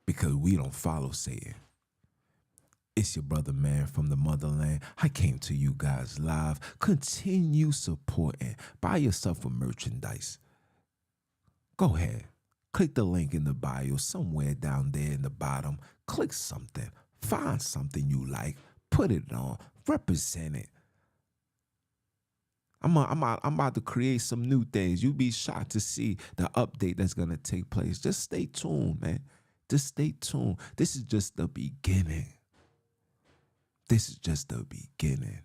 Because we don't follow Satan. It's your brother, man, from the motherland. I came to you guys live. Continue supporting. Buy yourself a merchandise. Go ahead. Click the link in the bio somewhere down there in the bottom. Click something. Find something you like. Put it on. Represent it. I'm about to create some new things. You'll be shocked to see the update that's going to take place. Just stay tuned, man. Just stay tuned. This is just the beginning. This is just the beginning.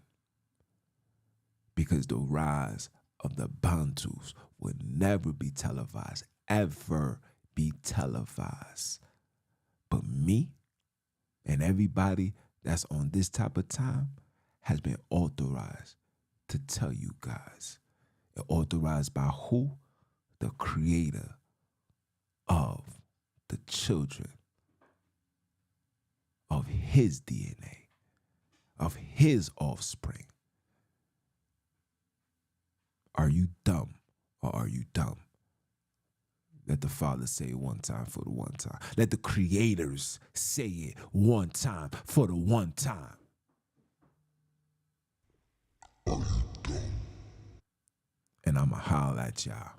Because the rise of the Bantus will never be televised. Ever be televised. But me and everybody that's on this type of time has been authorized to tell you guys. And authorized by who? The creator of the children of his DNA, of his offspring. Are you dumb or are you dumb? Let the Father say it one time for the one time. Let the creators say it one time for the one time. And I'ma holler at y'all.